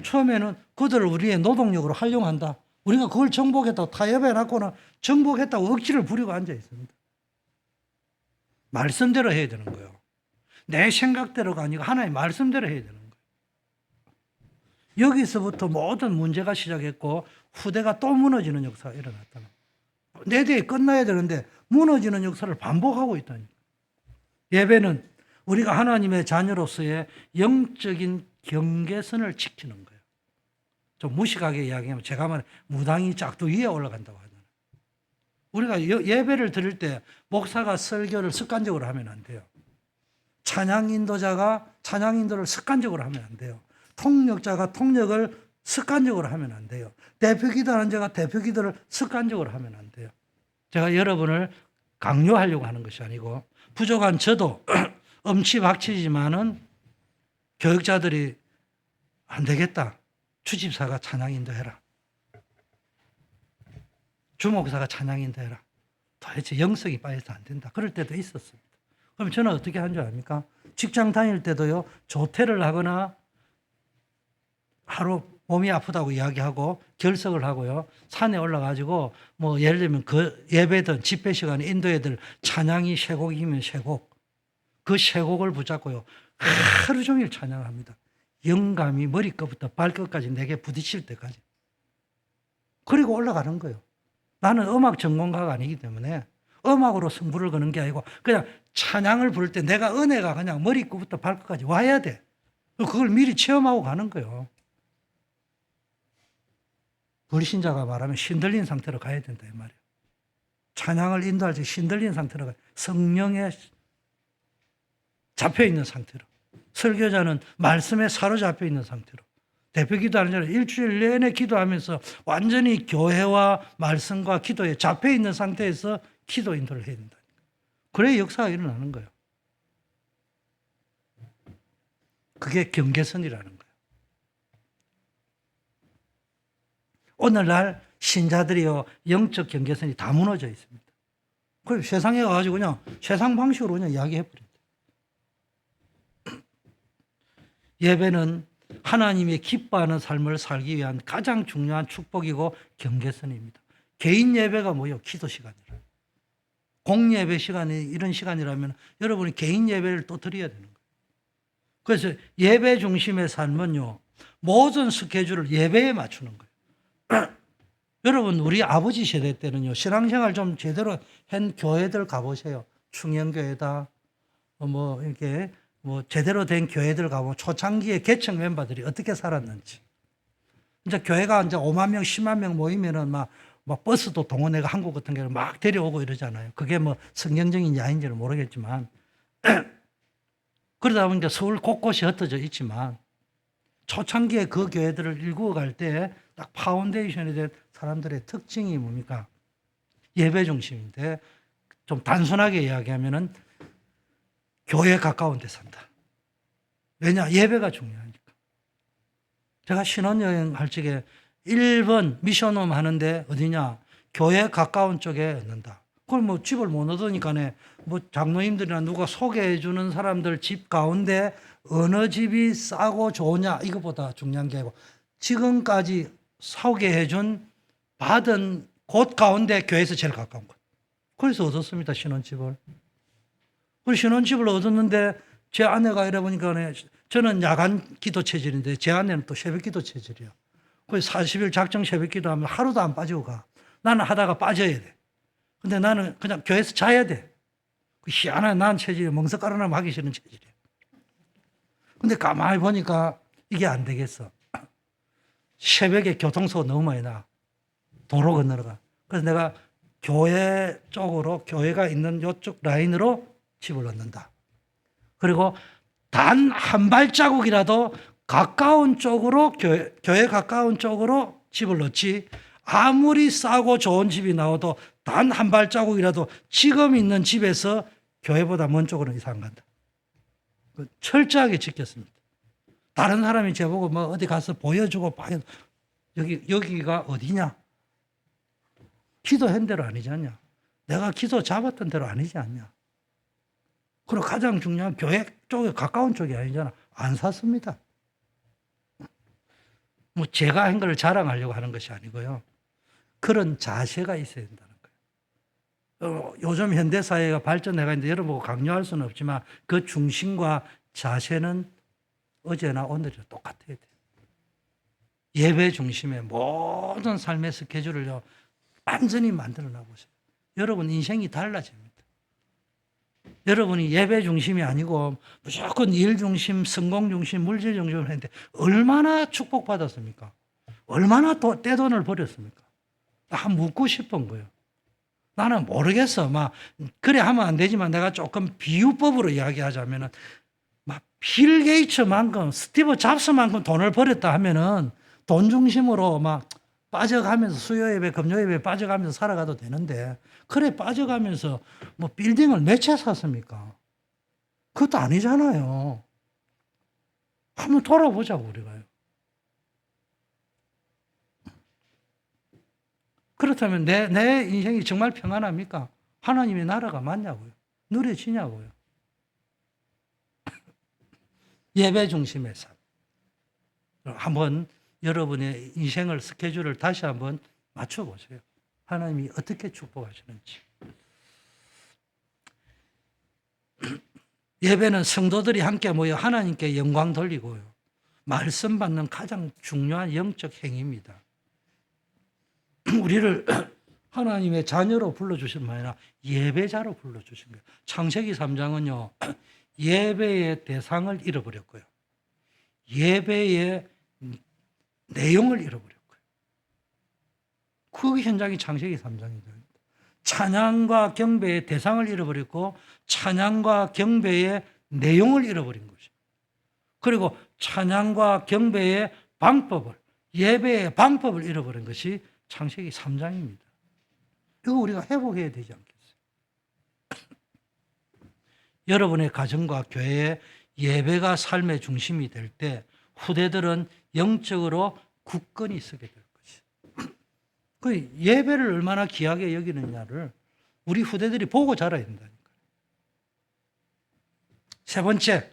처음에는 그들을 우리의 노동력으로 활용한다. 우리가 그걸 정복했다고 타협해놨고는 정복했다고 억지를 부리고 앉아 있습니다. 말씀대로 해야 되는 거예요. 내 생각대로가 아니고 하나의 말씀대로 해야 되는 거예요. 여기서부터 모든 문제가 시작했고 후대가 또 무너지는 역사가 일어났다. 내 뒤에 끝나야 되는데 무너지는 역사를 반복하고 있다니까. 예배는 우리가 하나님의 자녀로서의 영적인 경계선을 지키는 거예요. 좀 무식하게 이야기하면 제가 말해 무당이 짝두 위에 올라간다고 하잖아요. 우리가 예배를 드릴 때 목사가 설교를 습관적으로 하면 안 돼요. 찬양 인도자가 찬양 인도를 습관적으로 하면 안 돼요. 통역자가 통역을 습관적으로 하면 안 돼요. 대표 기도하는 자가 대표 기도를 습관적으로 하면 안 돼요. 제가 여러분을 강요하려고 하는 것이 아니고 부족한 저도 엄치박치지만은 교육자들이 안 되겠다. 주집사가 찬양 인도해라. 주목사가 찬양 인도해라. 도대체 영성이 빠져서 안 된다. 그럴 때도 있었습니다. 그럼 저는 어떻게 한 줄 압니까? 직장 다닐 때도요. 조퇴를 하거나 하루 몸이 아프다고 이야기하고 결석을 하고요. 산에 올라가지고 뭐 예를 들면 그 예배든 집회 시간에 인도애들 찬양이 쇠곡이면 쇠곡. 그 쇠곡을 붙잡고요. 하루 종일 찬양합니다. 영감이 머리끝부터 발끝까지 내게 부딪힐 때까지. 그리고 올라가는 거예요. 나는 음악 전공가가 아니기 때문에 음악으로 승부를 거는 게 아니고 그냥 찬양을 부를 때 내가 은혜가 그냥 머리끝부터 발끝까지 와야 돼. 그걸 미리 체험하고 가는 거예요. 불신자가 말하면 신들린 상태로 가야 된다 이 말이에요. 찬양을 인도할 때 신들린 상태로 가요. 성령에 잡혀있는 상태로. 설교자는 말씀에 사로잡혀 있는 상태로. 대표 기도하는 자는 일주일 내내 기도하면서 완전히 교회와 말씀과 기도에 잡혀있는 상태에서 기도 인도를 해야 된다. 그래야 역사가 일어나는 거예요. 그게 경계선이라는 거예요. 오늘날 신자들이요, 영적 경계선이 다 무너져 있습니다. 그래서 세상에 가가지고 그냥 세상 방식으로 그냥 이야기해버립니다. 예배는 하나님의 기뻐하는 삶을 살기 위한 가장 중요한 축복이고 경계선입니다. 개인 예배가 뭐예요? 기도 시간이라. 공예배 시간이 이런 시간이라면 여러분이 개인 예배를 또 드려야 되는 거예요. 그래서 예배 중심의 삶은요, 모든 스케줄을 예배에 맞추는 거예요. 여러분, 우리 아버지 세대 때는요, 신앙생활 좀 제대로 한 교회들 가보세요. 충영교회다, 이렇게 제대로 된 교회들 가보면 초창기에 개척 멤버들이 어떻게 살았는지. 이제 교회가 이제 5만 명, 10만 명 모이면은 막 버스도 동원해가 한국 같은 경우는 막 데려오고 이러잖아요. 그게 뭐 성경적인 야인지는 모르겠지만. 그러다 보니까 서울 곳곳이 흩어져 있지만 초창기에 그 교회들을 일구어 갈 때 딱 파운데이션이 된 사람들의 특징이 뭡니까? 예배 중심인데 좀 단순하게 이야기하면은 교회에 가까운 데 산다. 왜냐? 예배가 중요하니까. 제가 신혼여행 할 적에 1번 미션홈 하는데 어디냐? 교회 가까운 쪽에 얻는다. 그걸 집을 못 얻으니까네 장로님들이나 누가 소개해 주는 사람들 집 가운데 어느 집이 싸고 좋으냐 이거보다 중요한 게 아니고 지금까지 소개해 준 받은 곳 가운데 교회에서 제일 가까운 곳. 그래서 얻었습니다. 신혼집을. 그 신혼집을 얻었는데 제 아내가 이래 보니까 저는 야간 기도 체질인데 제 아내는 또 새벽 기도 체질이야. 그래서 40일 작정 새벽 기도 하면 하루도 안 빠지고 가. 나는 하다가 빠져야 돼. 근데 나는 그냥 교회에서 자야 돼. 그 희한한 난 체질이 멍석 깔아나면 하기 싫은 체질이야. 근데 가만히 보니까 이게 안 되겠어. 새벽에 교통사고 너무 많이 나. 도로 건너러 가. 그래서 내가 교회 쪽으로 교회가 있는 이쪽 라인으로 집을 얻는다. 그리고 단 한 발자국이라도 가까운 쪽으로 교회 가까운 쪽으로 집을 넣지 아무리 싸고 좋은 집이 나와도 단 한 발자국이라도 지금 있는 집에서 교회보다 먼 쪽으로 이사 안 간다. 철저하게 지켰습니다. 다른 사람이 저보고 어디 가서 보여주고 여기가 어디냐? 기도한 대로 아니지 않냐? 내가 기도 잡았던 대로 아니지 않냐? 그리고 가장 중요한 교회 쪽에 가까운 쪽이 아니잖아. 안 샀습니다. 제가 한 걸 자랑하려고 하는 것이 아니고요. 그런 자세가 있어야 된다는 거예요. 요즘 현대사회가 발전해가 있는데 여러분 보고 강요할 수는 없지만 그 중심과 자세는 어제나 오늘이나 똑같아야 돼요. 예배 중심의 모든 삶의 스케줄을 완전히 만들어 놔보세요. 여러분 인생이 달라집니다. 여러분이 예배 중심이 아니고 무조건 일 중심, 성공 중심, 물질 중심을 했는데 얼마나 축복받았습니까? 얼마나 또 떼돈을 벌였습니까? 한 묻고 싶은 거예요. 나는 모르겠어. 막 그래 하면 안 되지만 내가 조금 비유법으로 이야기하자면은 막 빌 게이츠만큼 스티브 잡스만큼 돈을 벌였다 하면은 돈 중심으로 막 빠져가면서 수요 예배, 금요 예배 빠져가면서 살아가도 되는데 그래 빠져가면서 뭐 빌딩을 몇 채 샀습니까? 그것도 아니잖아요. 한번 돌아보자고 우리가요. 그렇다면 내 인생이 정말 평안합니까? 하나님의 나라가 맞냐고요? 누려지냐고요? 예배 중심의 삶. 한번 여러분의 인생을 스케줄을 다시 한번 맞춰보세요. 하나님이 어떻게 축복하시는지. 예배는 성도들이 함께 모여 하나님께 영광 돌리고요. 말씀 받는 가장 중요한 영적 행위입니다. 우리를 하나님의 자녀로 불러주신 게 아니라 예배자로 불러주신 거예요. 창세기 3장은요. 예배의 대상을 잃어버렸고요. 예배의 내용을 잃어버렸고요. 그 현장이 창세기 3장입니다. 찬양과 경배의 대상을 잃어버렸고 찬양과 경배의 내용을 잃어버린 것이죠. 그리고 찬양과 경배의 방법을, 예배의 방법을 잃어버린 것이 창세기 3장입니다. 이거 우리가 회복해야 되지 않겠어요? 여러분의 가정과 교회에 예배가 삶의 중심이 될 때 후대들은 영적으로 굳건히 서게 될 것이에요. 그 예배를 얼마나 귀하게 여기느냐를 우리 후대들이 보고 자라야 된다니까요. 세 번째,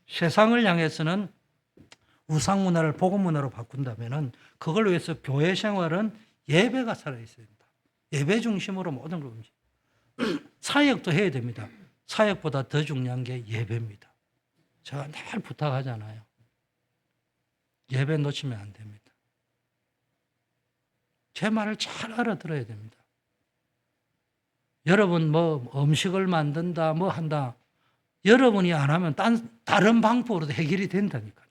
세상을 향해서는 우상 문화를 복음 문화로 바꾼다면은 그걸 위해서 교회 생활은 예배가 살아있어야 된다. 예배 중심으로 모든 걸 사역도 해야 됩니다. 사역보다 더 중요한 게 예배입니다. 제가 늘 부탁하잖아요. 예배 놓치면 안 됩니다. 제 말을 잘 알아들어야 됩니다. 여러분 뭐 음식을 만든다 뭐 한다. 여러분이 안 하면 다른 방법으로도 해결이 된다니까요.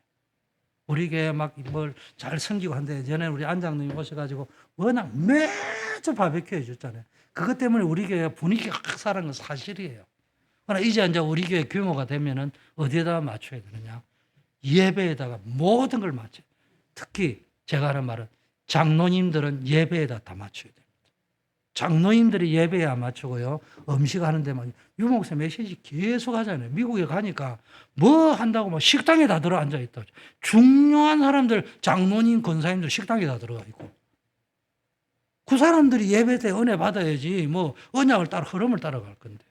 우리 교회 막 뭘 잘 섬기고 한데 전에 우리 안장님이 오셔가지고 워낙 매주 바베큐 해줬잖아요. 그것 때문에 우리 교회 분위기가 확 살아난 건 사실이에요. 그러나 이제 우리 교회 규모가 되면은 어디에다 맞춰야 되느냐? 예배에다가 모든 걸 맞춰요. 특히 제가 하는 말은 장로님들은 예배에다 다 맞춰야 됩니다. 장로님들이 예배에 안 맞추고요. 음식 하는 데만 유목사 메시지 계속 하잖아요. 미국에 가니까 뭐 한다고 막 식당에 다 들어 앉아 있다. 중요한 사람들, 장로님, 권사님들 식당에 다 들어가 있고. 그 사람들이 예배 때 은혜 받아야지 뭐 언약을 따라 흐름을 따라갈 건데.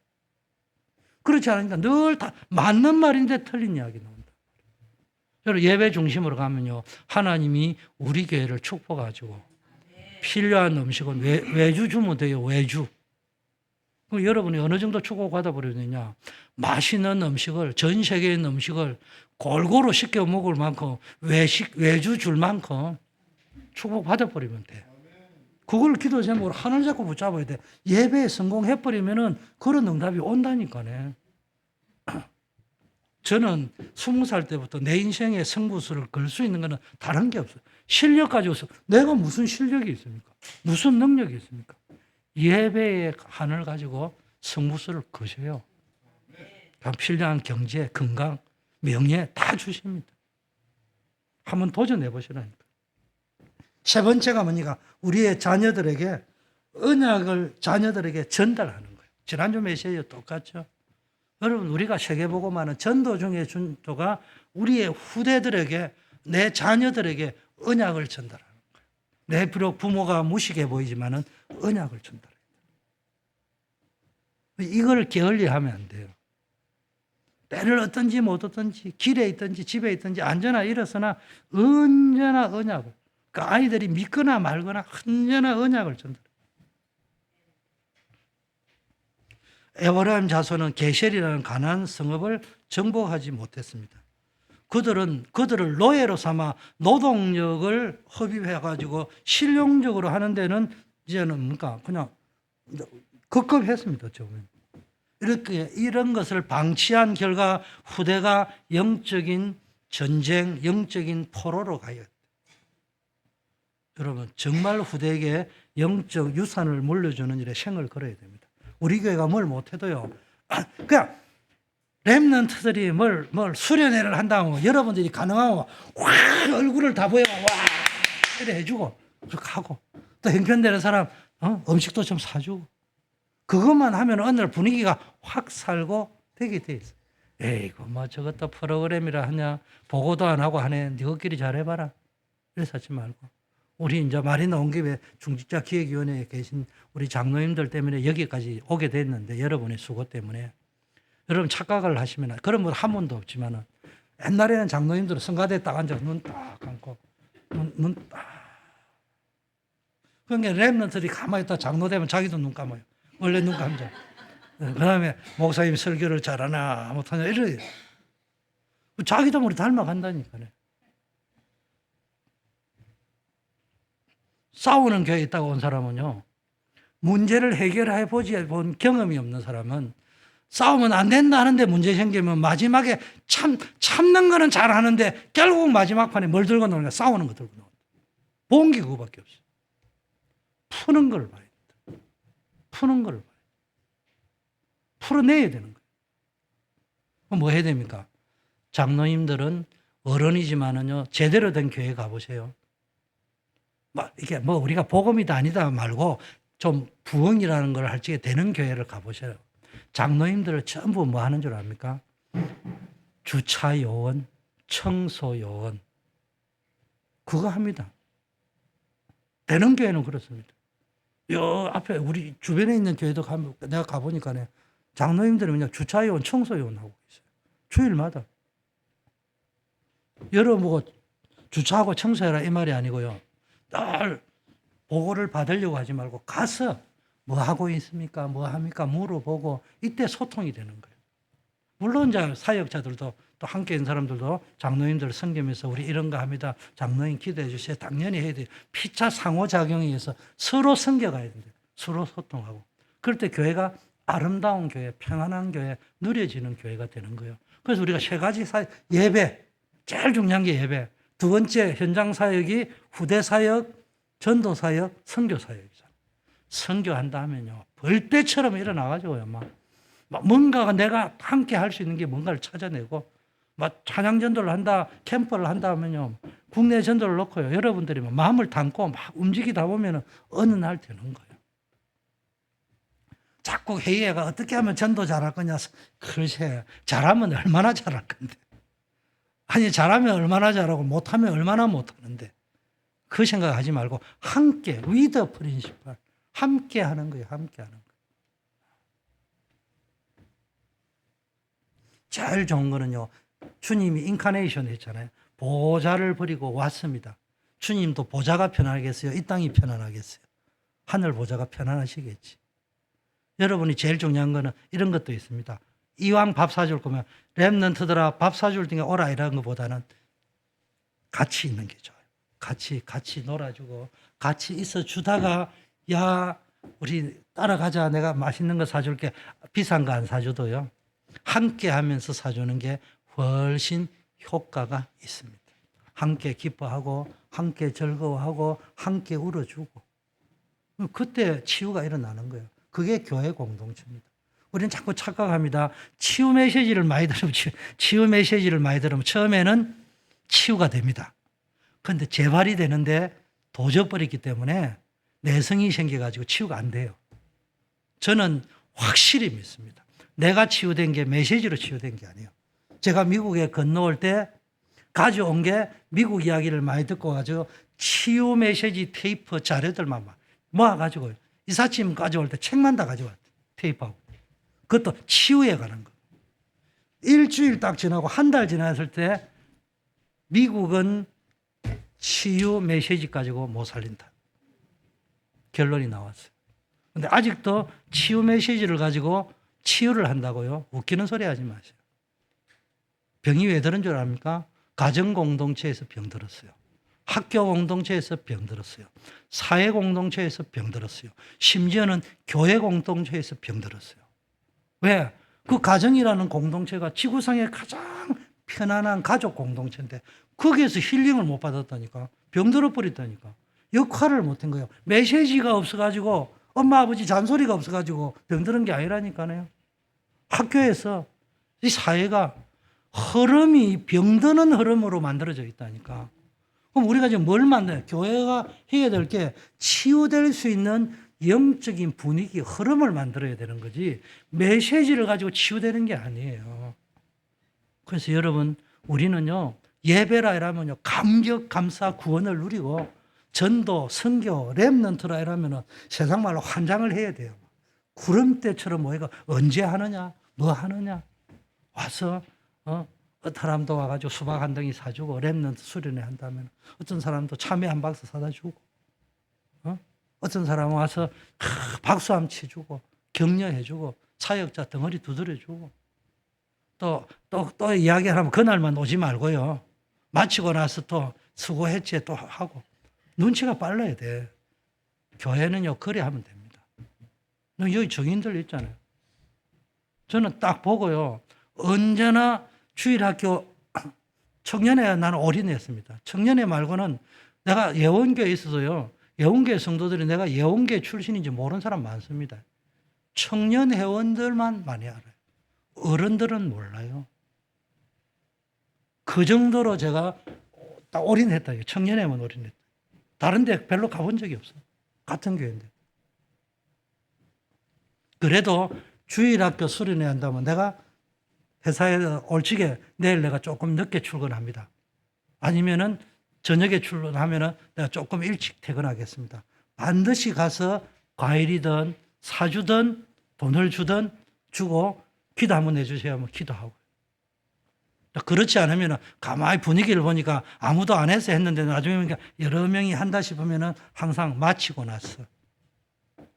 그렇지 않으니까 늘 다 맞는 말인데 틀린 이야기 나온다. 여러분 예배 중심으로 가면요. 하나님이 우리 교회를 축복하시고 필요한 음식은 외주 주면 돼요. 외주. 그럼 여러분이 어느 정도 축복받아 버리느냐. 맛있는 음식을 전 세계의 음식을 골고루 시켜 먹을 만큼 외주 줄 만큼 축복받아 버리면 돼. 그걸 기도 제목으로 하늘 잡고 붙잡아야 돼. 예배에 성공해버리면은 그런 응답이 온다니까네. 저는 20살 때부터 내 인생의 승부수를 걸 수 있는 거는 다른 게 없어요. 실력 가지고 내가 무슨 실력이 있습니까? 무슨 능력이 있습니까? 예배의 한을 가지고 승부수를 거셔요. 필요한 경제, 건강, 명예 다 주십니다. 한번 도전해 보시라니까. 세 번째가 뭐니까 우리의 자녀들에게 언약을 자녀들에게 전달하는 거예요. 지난주 메시지와 똑같죠. 여러분 우리가 세계복음화는 전도 중에 전도가 우리의 후대들에게 내 자녀들에게 언약을 전달하는 거예요. 내 비록 부모가 무식해 보이지만은 언약을 전달해요. 이걸 게을리하면 안 돼요. 때를 얻든지 못 얻든지 길에 있든지 집에 있든지 앉거나 일어서나 언제나 언약을 그 아이들이 믿거나 말거나 언제나 언약을 전달해요. 에브라임 자손은 게셀이라는 가나안 성읍을 정복하지 못했습니다. 그들을 노예로 삼아 노동력을 흡입해 가지고 실용적으로 하는 데는 이제는 뭔가 그냥 급급했습니다. 이렇게 이런 것을 방치한 결과 후대가 영적인 전쟁, 영적인 포로로 가야 돼. 여러분 정말 후대에게 영적 유산을 물려주는 일에 생을 걸어야 됩니다. 우리 교회가 뭘 못해도요. 그냥 렘넌트들이 뭘 수련회를 한다면 여러분들이 가능하면 확 얼굴을 다 보여 와 이래 해주고 그렇게 하고 또 형편되는 사람 음식도 좀 사주고 그것만 하면 어느 날 분위기가 확 살고 되게 돼 있어. 에이구 뭐 저것도 프로그램이라 하냐 보고도 안 하고 하네 너희끼리 잘해봐라 이래서 하지 말고 우리 이제 말이 나온 김에 중직자 기획위원회에 계신 우리 장로님들 때문에 여기까지 오게 됐는데 여러분의 수고 때문에 여러분 착각을 하시면 그런 분 한 번도 없지만은 옛날에는 장로님들은 성가대에 딱 앉아서 눈 딱 감고 눈 딱 그러니까 렘넌트들이 가만히 있다 장로 되면 자기도 눈 감아요. 원래 눈 감죠. 그 다음에 목사님 설교를 잘하나 못하냐 이래요. 자기도 우리 닮아간다니까요. 싸우는 교회에 있다가 온 사람은요. 문제를 해결해 보지 본 경험이 없는 사람은 싸우면 안 된다 하는데 문제 생기면 마지막에 참는 거는 잘하는데 결국 마지막 판에 뭘 들고 나오냐 싸우는 거 들고 나온다. 본 게 그거밖에 없어요. 푸는 걸 봐야 된다. 푸는 걸 봐야 된다. 풀어내야 되는 거예요. 그럼 뭐 해야 됩니까? 장로님들은 어른이지만은요 제대로 된 교회 가보세요. 이게 뭐 우리가 복음이다 아니다 말고 좀 부흥이라는 걸 할 적에 되는 교회를 가보세요. 장로님들을 전부 뭐 하는 줄 압니까? 주차 요원, 청소 요원 그거 합니다. 되는 교회는 그렇습니다. 요 앞에 우리 주변에 있는 교회도 내가 가보니까 장로님들이 그냥 주차 요원, 청소 요원 하고 있어요. 주일마다. 여러분 보고 주차하고 청소해라 이 말이 아니고요. 늘 보고를 받으려고 하지 말고 가서 뭐 하고 있습니까? 뭐 합니까? 물어보고 이때 소통이 되는 거예요. 물론 이제 사역자들도 또 함께 있는 사람들도 장로님들 섬기면서 우리 이런 거 합니다. 장로님 기도해 주세요. 당연히 해야 돼요. 피차 상호작용에 의해서 서로 섬겨가야 된대요. 서로 소통하고. 그럴 때 교회가 아름다운 교회, 평안한 교회, 누려지는 교회가 되는 거예요. 그래서 우리가 세 가지 예배, 제일 중요한 게 예배. 두 번째 현장 사역이 후대 사역, 전도 사역, 선교 사역이잖아요. 선교한다 하면요. 벌떼처럼 일어나가지고요. 막 뭔가가 내가 함께 할 수 있는 게 뭔가를 찾아내고 막 찬양 전도를 한다, 캠프를 한다 하면요. 국내 전도를 놓고요. 여러분들이 막 마음을 담고 막 움직이다 보면은 어느 날 되는 거예요. 자꾸 회의가 어떻게 하면 전도 잘할 거냐. 글쎄, 잘하면 얼마나 잘할 건데. 아니, 잘하면 얼마나 잘하고 못하면 얼마나 못하는데. 그 생각하지 말고 함께, 위드 프린시플. 함께 하는 거예요. 함께 하는 거예요. 제일 좋은 거는요. 주님이 인카네이션 했잖아요. 보좌를 버리고 왔습니다. 주님도 보좌가 편하겠어요? 이 땅이 편안하겠어요? 하늘 보좌가 편안하시겠지. 여러분이 제일 중요한 거는 이런 것도 있습니다. 이왕 밥 사줄 거면 렘넌트들아 밥 사줄 때가 오라 이런 것보다는 같이 있는 게 좋아요. 같이 놀아주고 같이 있어 주다가 야 우리 따라가자 내가 맛있는 거 사줄게 비싼 거 안 사줘도요. 함께 하면서 사주는 게 훨씬 효과가 있습니다. 함께 기뻐하고 함께 즐거워하고 함께 울어주고 그때 치유가 일어나는 거예요. 그게 교회 공동체입니다. 우리는 자꾸 착각합니다. 치유 메시지를 많이 들으면 처음에는 치유가 됩니다. 그런데 재발이 되는데 도져버리기 때문에 내성이 생겨가지고 치유가 안 돼요. 저는 확실히 믿습니다. 내가 치유된 게 메시지로 치유된 게 아니에요. 제가 미국에 건너올 때 가져온 게 미국 이야기를 많이 듣고 가지고 치유 메시지 테이프 자료들만 모아가지고 이삿짐 가져올 때 책만 다 가져왔어요. 테이프하고. 그것도 치유에 관한 거. 일주일 딱 지나고 한 달 지났을 때 미국은 치유 메시지 가지고 못 살린다. 결론이 나왔어요. 근데 아직도 치유 메시지를 가지고 치유를 한다고요? 웃기는 소리 하지 마세요. 병이 왜 들은 줄 압니까? 가정 공동체에서 병 들었어요. 학교 공동체에서 병 들었어요. 사회 공동체에서 병 들었어요. 심지어는 교회 공동체에서 병 들었어요. 왜? 그 가정이라는 공동체가 지구상에 가장 편안한 가족 공동체인데 거기에서 힐링을 못 받았다니까. 병들어 버렸다니까. 역할을 못한 거예요. 메시지가 없어가지고 엄마 아버지 잔소리가 없어가지고 병드는 게 아니라니까요. 학교에서 이 사회가 흐름이 병드는 흐름으로 만들어져 있다니까. 그럼 우리가 지금 뭘 만들어요? 교회가 해야 될 게 치유될 수 있는 영적인 분위기, 흐름을 만들어야 되는 거지 메시지를 가지고 치유되는 게 아니에요. 그래서 여러분 우리는요 예배라 이러면요 감격, 감사, 구원을 누리고 전도, 선교, 렘넌트라 이러면은 세상 말로 환장을 해야 돼요. 구름대처럼 모이가 언제 하느냐, 뭐 하느냐 와서 어떤 사람도 와가지고 수박 한 덩이 사주고 렘넌트 수련회 한다면 어떤 사람도 참외 한 박스 사다 주고 어떤 사람은 와서 박수 한번 치주고 격려해주고 사역자 덩어리 두드려주고 또 이야기하면 그날만 오지 말고요. 마치고 나서 또 수고했지 또 하고 눈치가 빨라야 돼. 교회는요 그래 하면 됩니다. 여기 정인들 있잖아요. 저는 딱 보고요. 언제나 주일학교 청년회 나는 올인했습니다. 청년회 말고는 내가 예원교에 있어서요. 예원교회 성도들이 내가 예원교회 출신인지 모르는 사람 많습니다. 청년 회원들만 많이 알아요. 어른들은 몰라요. 그 정도로 제가 딱 올인했다. 청년회만 올인했다. 다른 데 별로 가본 적이 없어요. 같은 교회인데. 그래도 주일학교 수련회 한다면 내가 회사에 올직에 내일 내가 조금 늦게 출근합니다. 아니면은 저녁에 출근하면은 내가 조금 일찍 퇴근하겠습니다. 반드시 가서 과일이든 사주든 돈을 주든 주고 기도 한번 해주세요 하면 기도하고. 그렇지 않으면 가만히 분위기를 보니까 아무도 안 해서 했는데 나중에 여러 명이 한다 싶으면 항상 마치고 나서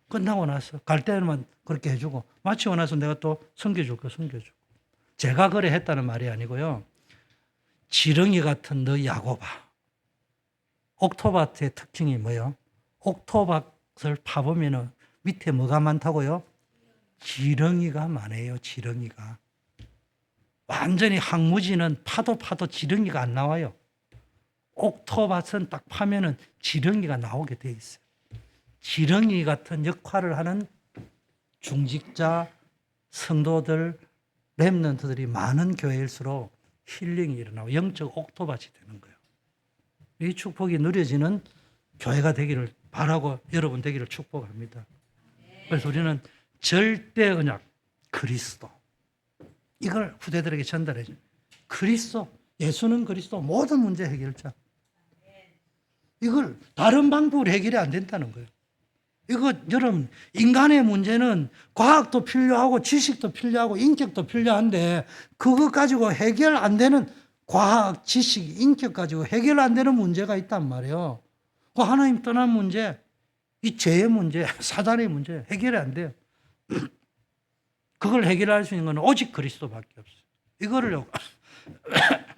끝나고 나서 갈 때만 그렇게 해주고 마치고 나서 내가 또 섬겨줄 거 섬겨주고. 제가 그래 했다는 말이 아니고요. 지렁이 같은 너 야곱아. 옥토밭의 특징이 뭐예요? 옥토밭을 파보면 밑에 뭐가 많다고요? 지렁이가 많아요. 지렁이가. 완전히 항무지는 파도 지렁이가 안 나와요. 옥토밭은 딱 파면은 지렁이가 나오게 돼 있어요. 지렁이 같은 역할을 하는 중직자, 성도들, 렘넌트들이 많은 교회일수록 힐링이 일어나고 영적 옥토밭이 되는 거예요. 이 축복이 누려지는 교회가 되기를 바라고 여러분 되기를 축복합니다. 그래서 우리는 절대 언약 그리스도 이걸 후대들에게 전달해 줘요. 그리스도, 예수는 그리스도 모든 문제 해결자. 이걸 다른 방법으로 해결이 안 된다는 거예요. 이거 여러분 인간의 문제는 과학도 필요하고 지식도 필요하고 인격도 필요한데 그거 가지고 해결 안 되는 과학, 지식, 인격 가지고 해결 안 되는 문제가 있단 말이에요. 그 하나님 떠난 문제, 이 죄의 문제, 사단의 문제 해결이 안 돼요. 그걸 해결할 수 있는 건 오직 그리스도밖에 없어요. 이거를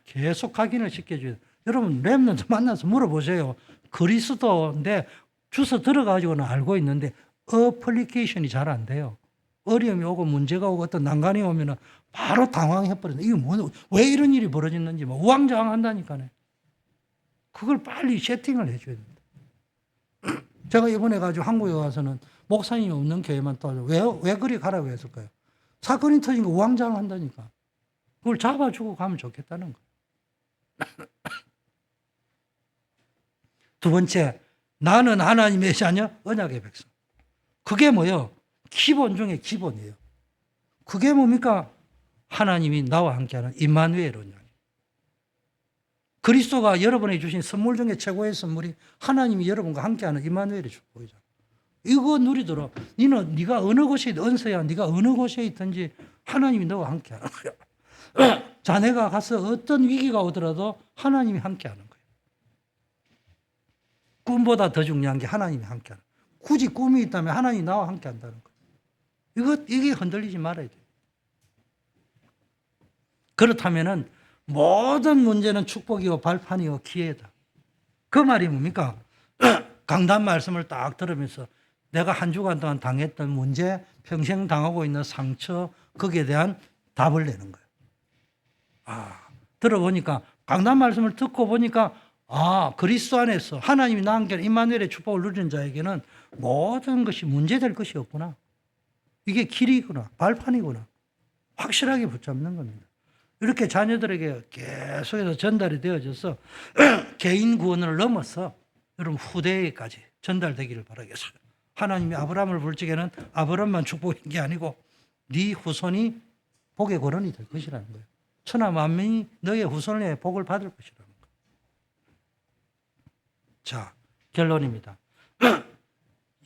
계속 확인을 시켜줘요. 여러분 렘넌트 만나서 물어보세요. 그리스도인데 주소 들어가지고는 알고 있는데 어플리케이션이 잘 안 돼요. 어려움이 오고 문제가 오고 어떤 난관이 오면 바로 당황해버려요. 이게 왜 이런 일이 벌어졌는지 우왕좌왕한다니까요. 그걸 빨리 세팅을 해줘야 됩니다. 제가 이번에 가지고 한국에 와서는 목사님이 없는 교회만 또 왜 그리 가라고 했을까요? 사건이 터진 거 우왕좌왕한다니까. 그걸 잡아주고 가면 좋겠다는 거예요. 두 번째, 나는 하나님의 자녀, 언약의 백성. 그게 뭐예요? 기본 중에 기본이에요. 그게 뭡니까? 하나님이 나와 함께하는 임마누엘 언약. 그리스도가 여러분에게 주신 선물 중에 최고의 선물이 하나님이 여러분과 함께하는 임마누엘의 축복이잖아. 이거 누리도록 네가 어느 곳에 은서야 네가 어느 곳에 있든지 하나님이 너와 함께하는 거야. 자네가 가서 어떤 위기가 오더라도 하나님이 함께하는 거예요. 꿈보다 더 중요한 게 하나님이 함께하는 거예요. 굳이 꿈이 있다면 하나님이 나와 함께한다는 거예요. 이게 흔들리지 말아야 돼요. 그렇다면은 모든 문제는 축복이요 발판이요 기회다. 그 말이 뭡니까? 강단 말씀을 딱 들으면서 내가 한 주간 동안 당했던 문제, 평생 당하고 있는 상처, 거기에 대한 답을 내는 거예요. 들어보니까 강단 말씀을 듣고 보니까 그리스도 안에서 하나님이 나한테 임마누엘의 축복을 누리는 자에게는 모든 것이 문제될 것이 없구나. 이게 길이구나. 발판이구나. 확실하게 붙잡는 겁니다. 이렇게 자녀들에게 계속해서 전달이 되어져서 개인 구원을 넘어서 여러분 후대에까지 전달되기를 바라겠어요. 하나님이 아브라함을 볼 적에는 아브라함만 축복인 게 아니고 네 후손이 복의 권원이 될 것이라는 거예요. 천하 만민이 너의 후손의 복을 받을 것이라는 거예요. 자, 결론입니다.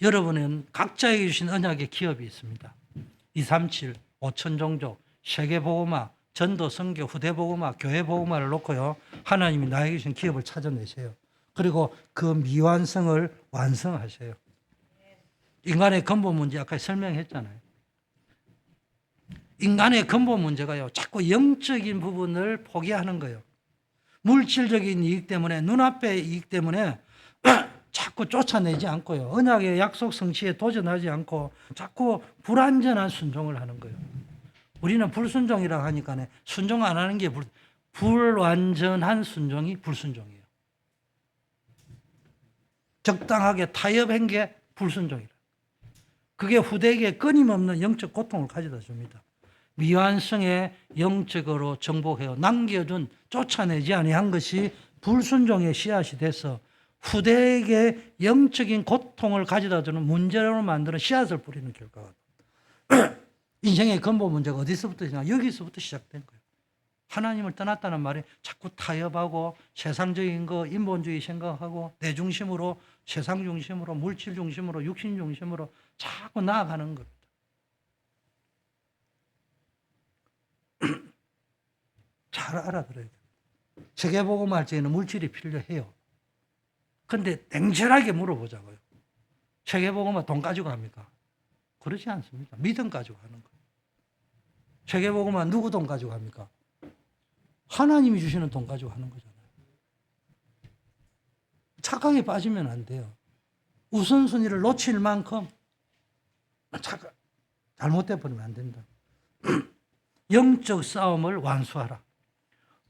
여러분은 각자에게 주신 언약의 기업이 있습니다. 237, 5천 종족, 세계복음화, 전도, 선교, 후대복음화, 교회복음화를 놓고요. 하나님이 나에게 주신 기업을 찾아내세요. 그리고 그 미완성을 완성하세요. 인간의 근본 문제 아까 설명했잖아요. 인간의 근본 문제가요. 자꾸 영적인 부분을 포기하는 거예요. 물질적인 이익 때문에 눈앞의 이익 때문에 자꾸 쫓아내지 않고요. 언약의 약속 성취에 도전하지 않고 자꾸 불완전한 순종을 하는 거예요. 우리는 불순종이라고 하니까 순종 안 하는 게 불완전한 순종이 불순종이에요. 적당하게 타협한 게 불순종이라. 그게 후대에게 끊임없는 영적 고통을 가져다 줍니다. 미완성에 영적으로 정복해요. 남겨둔 쫓아내지 아니한 것이 불순종의 씨앗이 돼서 후대에게 영적인 고통을 가져다 주는 문제로 만드는 씨앗을 뿌리는 결과가 인생의 근본 문제가 어디서부터 시작? 여기서부터 시작된 거예요. 하나님을 떠났다는 말이 자꾸 타협하고 세상적인 거 인본주의 생각하고 내 중심으로 세상 중심으로 물질 중심으로 육신 중심으로 자꾸 나아가는 겁니다. 잘 알아들어야 돼요. 세계복음화 할 때에는 물질이 필요해요. 그런데 냉철하게 물어보자고요. 세계복음화 돈 가지고 합니까? 그렇지 않습니다. 믿음 가지고 하는 거예요. 세계복음화 누구 돈 가지고 합니까? 하나님이 주시는 돈 가지고 하는 거잖아요. 착각에 빠지면 안 돼요. 우선순위를 놓칠 만큼 잘못돼 버리면 안 된다. 영적 싸움을 완수하라.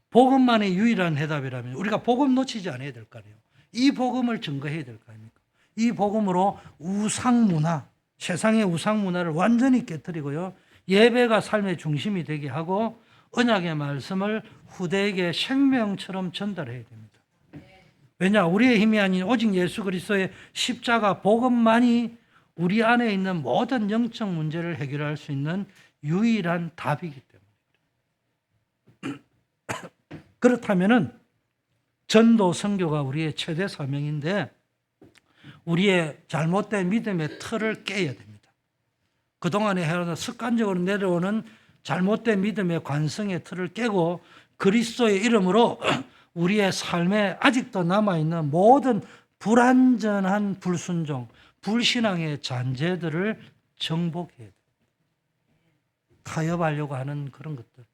복음만의 유일한 해답이라면 우리가 복음 놓치지 않아야 될 거 아니에요. 이 복음을 증거해야 될 거 아닙니까? 이 복음으로 우상문화, 세상의 우상문화를 완전히 깨뜨리고요. 예배가 삶의 중심이 되게 하고 언약의 말씀을 후대에게 생명처럼 전달해야 됩니다. 왜냐? 우리의 힘이 아닌 오직 예수 그리스도의 십자가 복음만이 우리 안에 있는 모든 영적 문제를 해결할 수 있는 유일한 답이기 때문에. 그렇다면은 전도 선교가 우리의 최대 사명인데 우리의 잘못된 믿음의 틀을 깨야 됩니다. 그동안에 해오는 습관적으로 내려오는 잘못된 믿음의 관성의 틀을 깨고 그리스도의 이름으로 우리의 삶에 아직도 남아있는 모든 불완전한 불순종, 불신앙의 잔재들을 정복해야 돼요. 타협하려고 하는 그런 것들.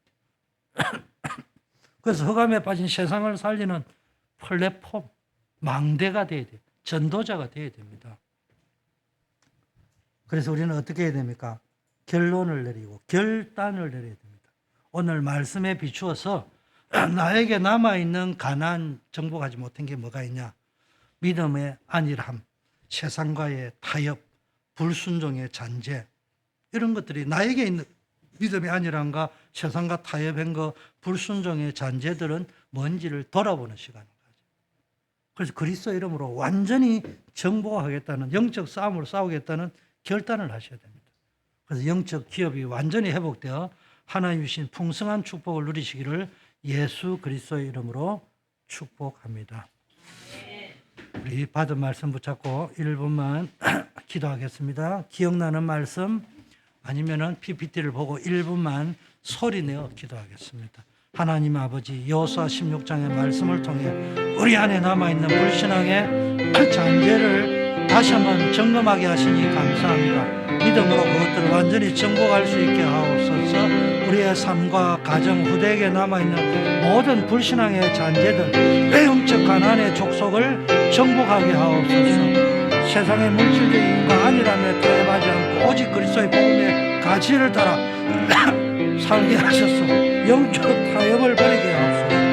그래서 흑암에 빠진 세상을 살리는 플랫폼, 망대가 돼야 돼요. 전도자가 돼야 됩니다. 그래서 우리는 어떻게 해야 됩니까? 결론을 내리고 결단을 내려야 됩니다. 오늘 말씀에 비추어서 나에게 남아있는 가난 정복하지 못한 게 뭐가 있냐? 믿음의 안일함, 세상과의 타협, 불순종의 잔재 이런 것들이 나에게 있는 믿음의 안일함과 세상과 타협한 거 불순종의 잔재들은 뭔지를 돌아보는 시간인 거죠. 그래서 그리스도 이름으로 완전히 정복하겠다는 영적 싸움을 싸우겠다는 결단을 하셔야 됩니다. 그래서 영적 기업이 완전히 회복되어 하나님 주신 풍성한 축복을 누리시기를 예수 그리스도의 이름으로 축복합니다. 우리 받은 말씀 붙잡고 1분만 기도하겠습니다. 기억나는 말씀 아니면은 PPT를 보고 1분만 소리내어 기도하겠습니다. 하나님 아버지 여호수아 16장의 말씀을 통해 우리 안에 남아있는 불신앙의 잔재를 다시 한번 점검하게 하시니 감사합니다. 믿음으로 그것들을 완전히 정복할 수 있게 하옵소서. 우리의 삶과 가정, 후대에게 남아있는 모든 불신앙의 잔재들, 영적 가난의 족속을 정복하게 하옵소서. 세상의 물질적인과 안일함에 타협하지 않고 오직 그리스도의 복음의 가치를 따라 살게 하셔서 영적 타협을 버리게 하옵소서.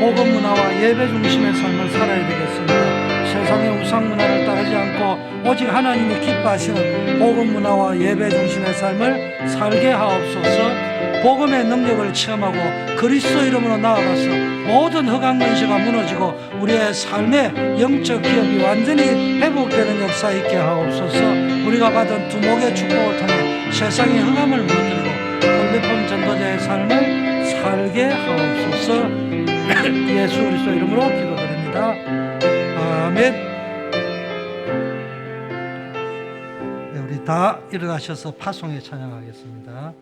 복음 문화와 예배 중심의 삶을 살아야 되겠습니다. 세상의 우상 문화를 따르지 않고 오직 하나님이 기뻐하시는 복음 문화와 예배 중심의 삶을 살게 하옵소서. 복음의 능력을 체험하고 그리스도 이름으로 나아가서 모든 흑암 근시가 무너지고 우리의 삶의 영적 기업이 완전히 회복되는 역사 있게 하옵소서. 우리가 받은 두목의 축복을 통해 세상의 흑암을 무너뜨리고 폴리폼 전도자의 삶을 살게 하옵소서. 예수 그리스도 이름으로 기도드립니다. 아멘. 네, 우리 다 일어나셔서 파송에 찬양하겠습니다.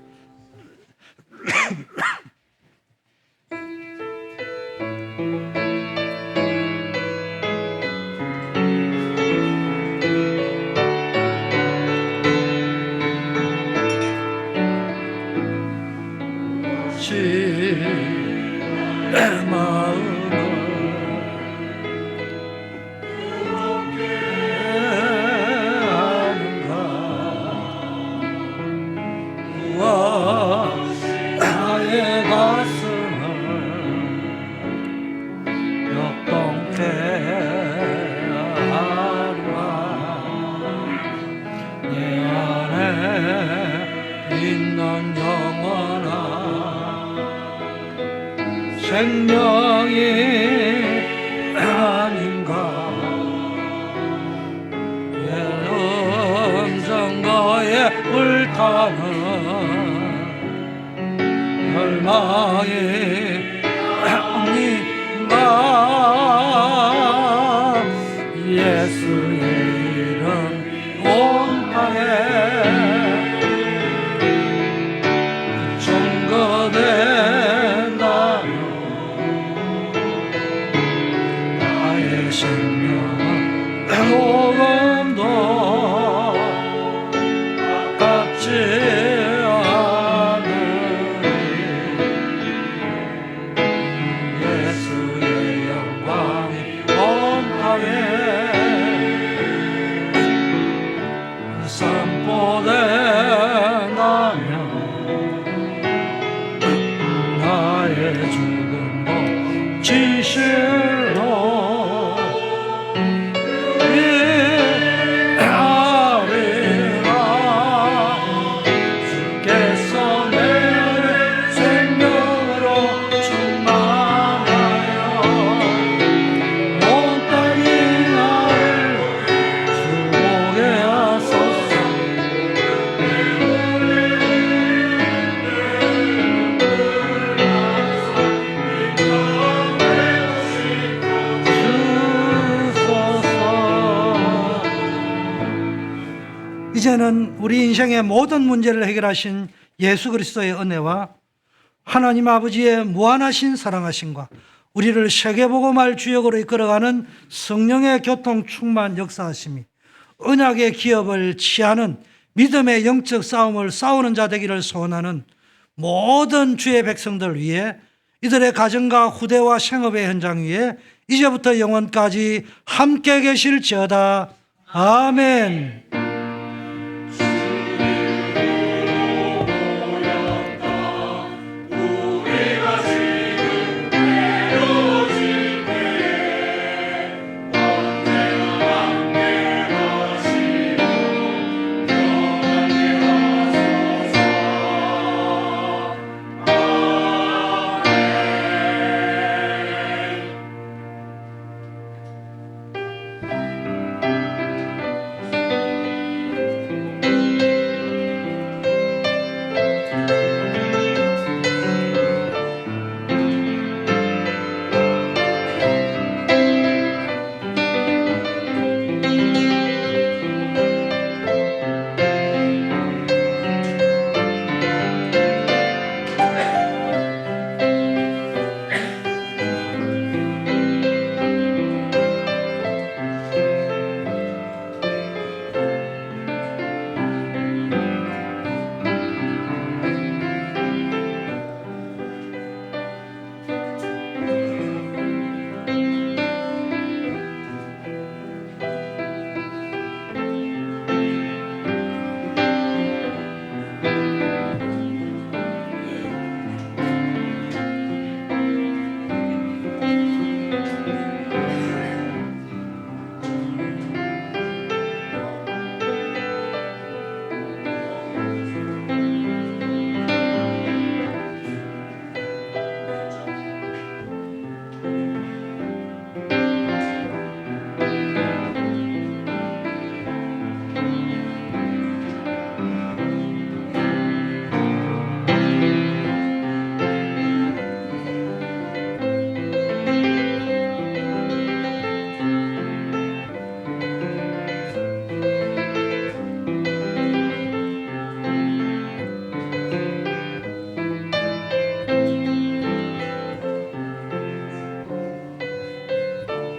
생명이 아닌가 음성거에 불타는 멸망이 아닌가 예수의 이름 온 땅에 종거된다며 나의 생명은 조금도 아깝지 않으니 예수의 영광이 온 땅에 선포된다며 나의 죽음도 진실로 이하리라 주께서 내 생명으로 충만하여 온 땅이 나를 주목해 하소서 이제는 우리 인생의 모든 문제를 해결하신 예수 그리스도의 은혜와 하나님 아버지의 무한하신 사랑하심과 우리를 세계복음할 주역으로 이끌어가는 성령의 교통 충만 역사하심이 언약의 기업을 취하는 믿음의 영적 싸움을 싸우는 자 되기를 소원하는 모든 주의 백성들 위해 이들의 가정과 후대와 생업의 현장 위에 이제부터 영원까지 함께 계실지어다. 아멘.